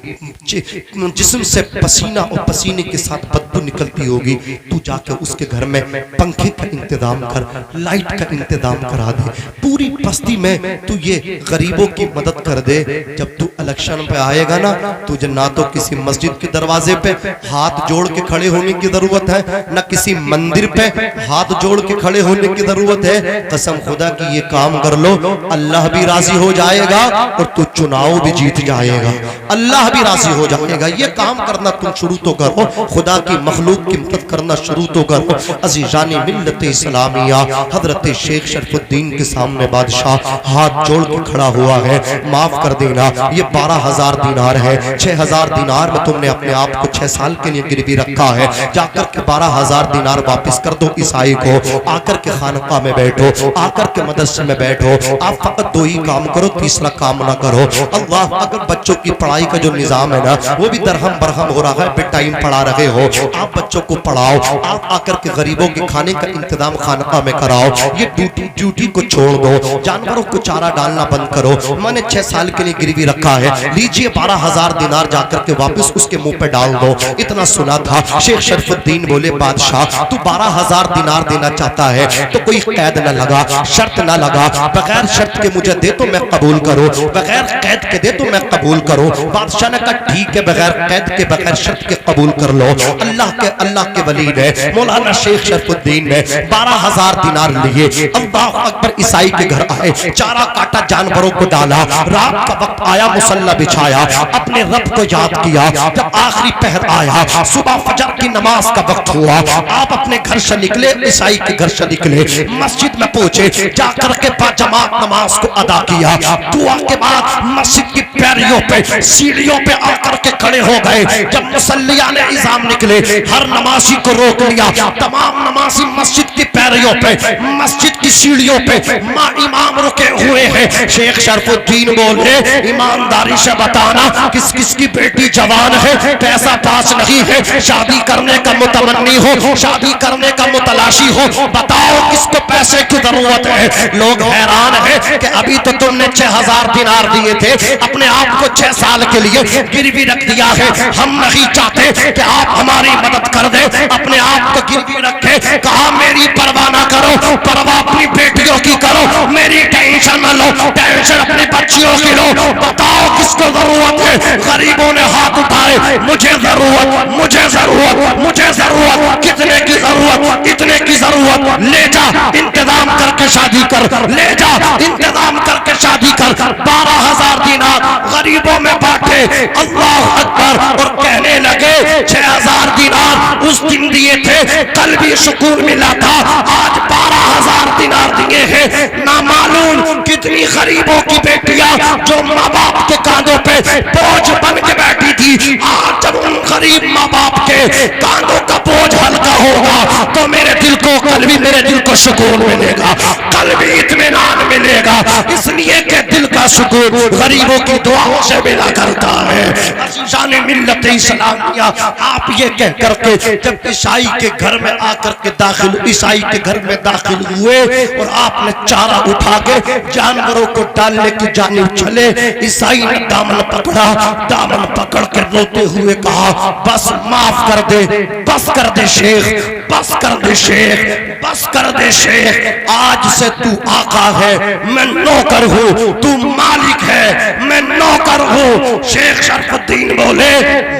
जिस्म से पसीना और पसीने के साथ बदबू निकलती होगी, तू जाकर उसके घर में पंखे का इंतजाम कर, लाइट का इंतजाम करा दे। पूरी बस्ती में तू ये गरीबों की मदद कर दे। जब तू इलेक्शन पे आएगा ना, तुझे ना तो किसी मस्जिद के दरवाजे पे हाथ जोड़ के खड़े होने की जरूरत है, न किसी मंदिर पे हाथ जोड़ के खड़े होने की जरूरत है। कसम खुदा की ये काम कर लो, अल्लाह भी राजी हो जाएगा और तू चुनाव भी जीत जाएगा, अल्लाह भी राजी हो जाएगा। ये काम करना तुम शुरू तो करो, खुदा की मखलूक की मदद करना शुरू तो करो। अजीजानी मिल्लत इस्लामिया, हजरत शेख शरफुद्दीन के सामने बादशाह हाथ जोड़ के खड़ा हुआ है। माफ कर देना, ये 12,000 दिनार है। 6,000 दिनार में तुमने अपने आप को 6 साल के लिए गिरवी रखा है। जाकर के 12,000 दिनार वापस कर दो ईसाई को। आकर के खानका में बैठो, आकर के मदरसे में बैठो। आप फकत 2 ही काम करो, तीसरा काम ना करो। अल्लाह, अगर बच्चों की पढ़ाई का जो निजाम है ना, वो भी दरहम बरहम हो रहा है, बेटाइम पढ़ा रहे हो, आप बच्चों को पढ़ाओ। आप आकर के गरीबों के खाने का इंतजाम खानका में कराओ। ये ड्यूटी को छोड़ दो, जानवरों को चारा डालना बंद करो। मैंने 6 साल के लिए गिरवी रखा है, लीजिए 12,000 दिनार, जाकर के वापस उसके मुंह पे डाल दो। इतना सुना था। शेख शरफुद्दीन बोले बादशाह, तू 12,000 दिनार देना चाहता है तो कोई कैद न लगा, शर्त न लगा, बगैर शर्त के मुझे दे तो मैं कबूल करूं, बगैर कैद के दे तो मैं कबूल करूं। बादशाह ने कहा ठीक है, बगैर कैद के बगैर शर्त के कबूल कर लो। अल्लाह के वली ने, मौलाना शेख शरफुद्दीन ने 12,000 दिनार लिए। अल्लाह अकबर, ईसाई के घर आए, चारा काटा, जानवरों को डाला। रात का वक्त आया, मुसलमान मुसल्ला बिछाया, अपने रब को याद किया। जब आखिरी पहर आया, सुबह फजर की नमाज का वक्त हुआ, आप अपने घर से निकले, ईसाई के घर से निकले, मस्जिद में पहुंचे, जाकर के जमात नमाज को अदा किया। दुआ के बाद मस्जिद की पैरियों पे, सीढ़ियों पे आकर के खड़े हो गए। जब मुसल्लिया ने इज़ाम निकले, हर नमाजी को रोक लिया। तमाम नमाजी मस्जिद की पैरियों पे, मस्जिद की सीढ़ियों पे माँ इमाम रुके हुए हैं। शेख शरफुद्दीन बोले, ईमानदारी से बताना किस किस की बेटी जवान है, पैसा पास नहीं है, शादी करने का मुतमन्नी हो, शादी करने का मुतलाशी हो, बताओ किसको पैसे की जरूरत है। लोग हैरान है कि अभी तो तुमने 6000 दिनार दिए थे, अपने आप को 6 साल के लिए गिरवी रख दिया है। हम नहीं चाहते कि आप हमारी मदद कर दे, अपने आप को गिरवी रखे। कहा मेरी परवाह ना करो, परवाह अपनी बेटियों की करो, मेरी टेंशन न लो, टेंशन अपनी बच्चियों की लो। बताओ किसको जरूरत है। गरीबों ने हाथ उठाए, मुझे जरूरत, मुझे जरूरत, मुझे जरूरत। कितने की जरूरत, इतने की जरूरत, ले जा इंतजाम करके शादी कर, ले जा इंतजाम करके शादी कर। 12,000 दिनार गरीबों में बांटे, अल्लाह अकबर। और कहने लगे 6,000 दिनार उस दिन दिए थे, कल भी सुकून मिला था, आज 12,000 दिनार दिए हैं। ना मालूम कितनी गरीबों की बेटियां जो माँ बाप के कांधों पे बोझ बन के बैठी थी, आज जब उन गरीब माँ बाप के कांधों का बोझ हल्का होगा तो मेरे दिल को, कल भी मेरे दिल को सुकून मिलेगा, कल भी इत्मीनान मिलेगा। इसलिए कि दिल का सुकून गरीबों की दुआओं से मिला करता है। अज़ीज़ान मिल्लत इस्लामिया, आप ये कह करके जब ईसाई के घर में आकर के दाखिल, ईसाई के घर में दाखिल हुए और आपने चारा उठा के जानवरों को डालने की जानिब चले, ईसाई ने दामन पकड़ा, दामन पकड़ के रोते हुए कहा, बस माफ कर दे, बस कर दे शेख, बस कर दे शेख, बस कर दे शेख। आज से तू आका है, मैं नौकर हूँ, तू मालिक है, मैं नौकर हूँ। शेख शरफुद्दीन बोले,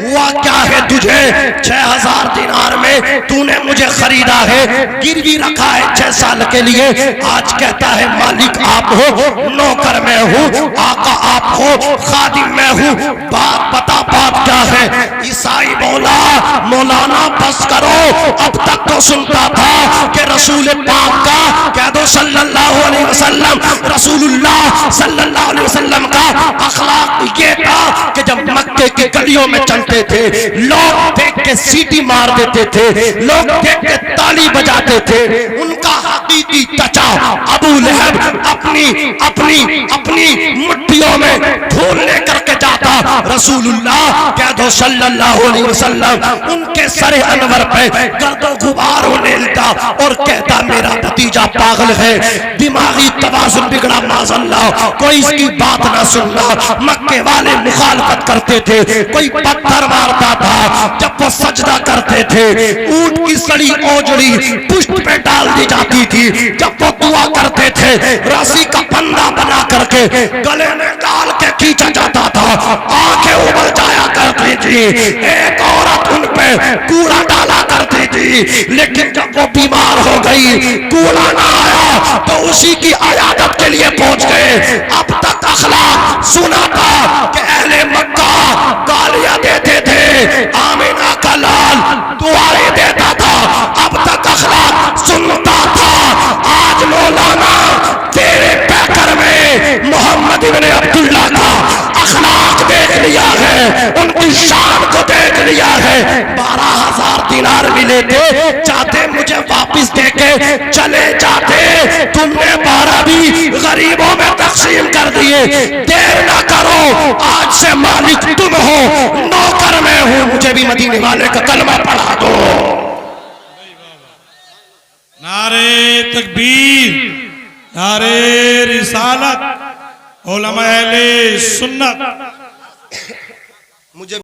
हुआ क्या है तुझे? 6,000 दिनार में तूने मुझे खरीदा है, गिरवी रखा है 6 साल के लिए, आज कहता है मालिक आप हो, नौकर मैं हूँ, आका आप हो, खादिम मैं हूँ। बात बता, बात क्या है? ईसाई बोला, मौलाना बस करो, अब तक तो सुनता था कि रसूल पाक का, कह दो सल्लल्लाहु अलैहि वसल्लम, रसूलुल्लाह सल्लल्लाहु अलैहि वसल्लम का अखलाक ये था कि जब मक्के की गलियों में चलते थे, लोग देख के सीटी मार देते थे, लोग देख के ताली बजाते थे। उनका हकीकी चचा अबू लहब अपनी अपनी अपनी मुट्ठियों में फूल लेकर के जाता, रसूलुल्लाह कह दो सल्लल्लाहु अलैहि वसल्लम उनके सरे अनवर पे गर्दो गुबार होने लगता और कहता मेरा भतीजा पागल है, दिमागी तवाज़ुन बिगड़ा, माज़अल्लाह, कोई इसकी बात ना सुनना। मक्के वाले मुखालफत करते थे, कोई पत्थर मारता था, जब वो सजदा करते थे ऊंट की सड़ी ओजड़ी पुष्ट पे डाल दी जाती थी, जब वो दुआ करते थे रस्सी का फंदा बना करके गले में डाल के खींचा जाता था, आंखें उबल जाया करती थी। एक औरत उन पे कूड़ा डाला करती थी, लेकिन जब वो बीमार हो गई, कूड़ा ना आया तो उसी की इयादत के लिए पहुंच गए। अब तक अखलाक सुना था कि अहले मक्का गालियां देते थे, आमिना का लाल दुआएं देता था, अब तक अखलाक सुनता था। आज मौलाना तेरे पैकर में मोहम्मद इब्न अब्दुल्ला का अखलाक देख लिया है, उनकी शान को देख लिया है। 12,000 दिनार मिले थे, चाहते मुझे वापस देके चले जाते, तुमने 12 भी गरीबों में तकसीम कर दिए। देर ना करो, आज से मालिक तुम हो, नौकर मैं हूं, मुझे भी मदीने वाले का कलमा पढ़ा दो। नारे तकबीर, नारे रिसालत, उलमा अहले सुन्नत। मुझे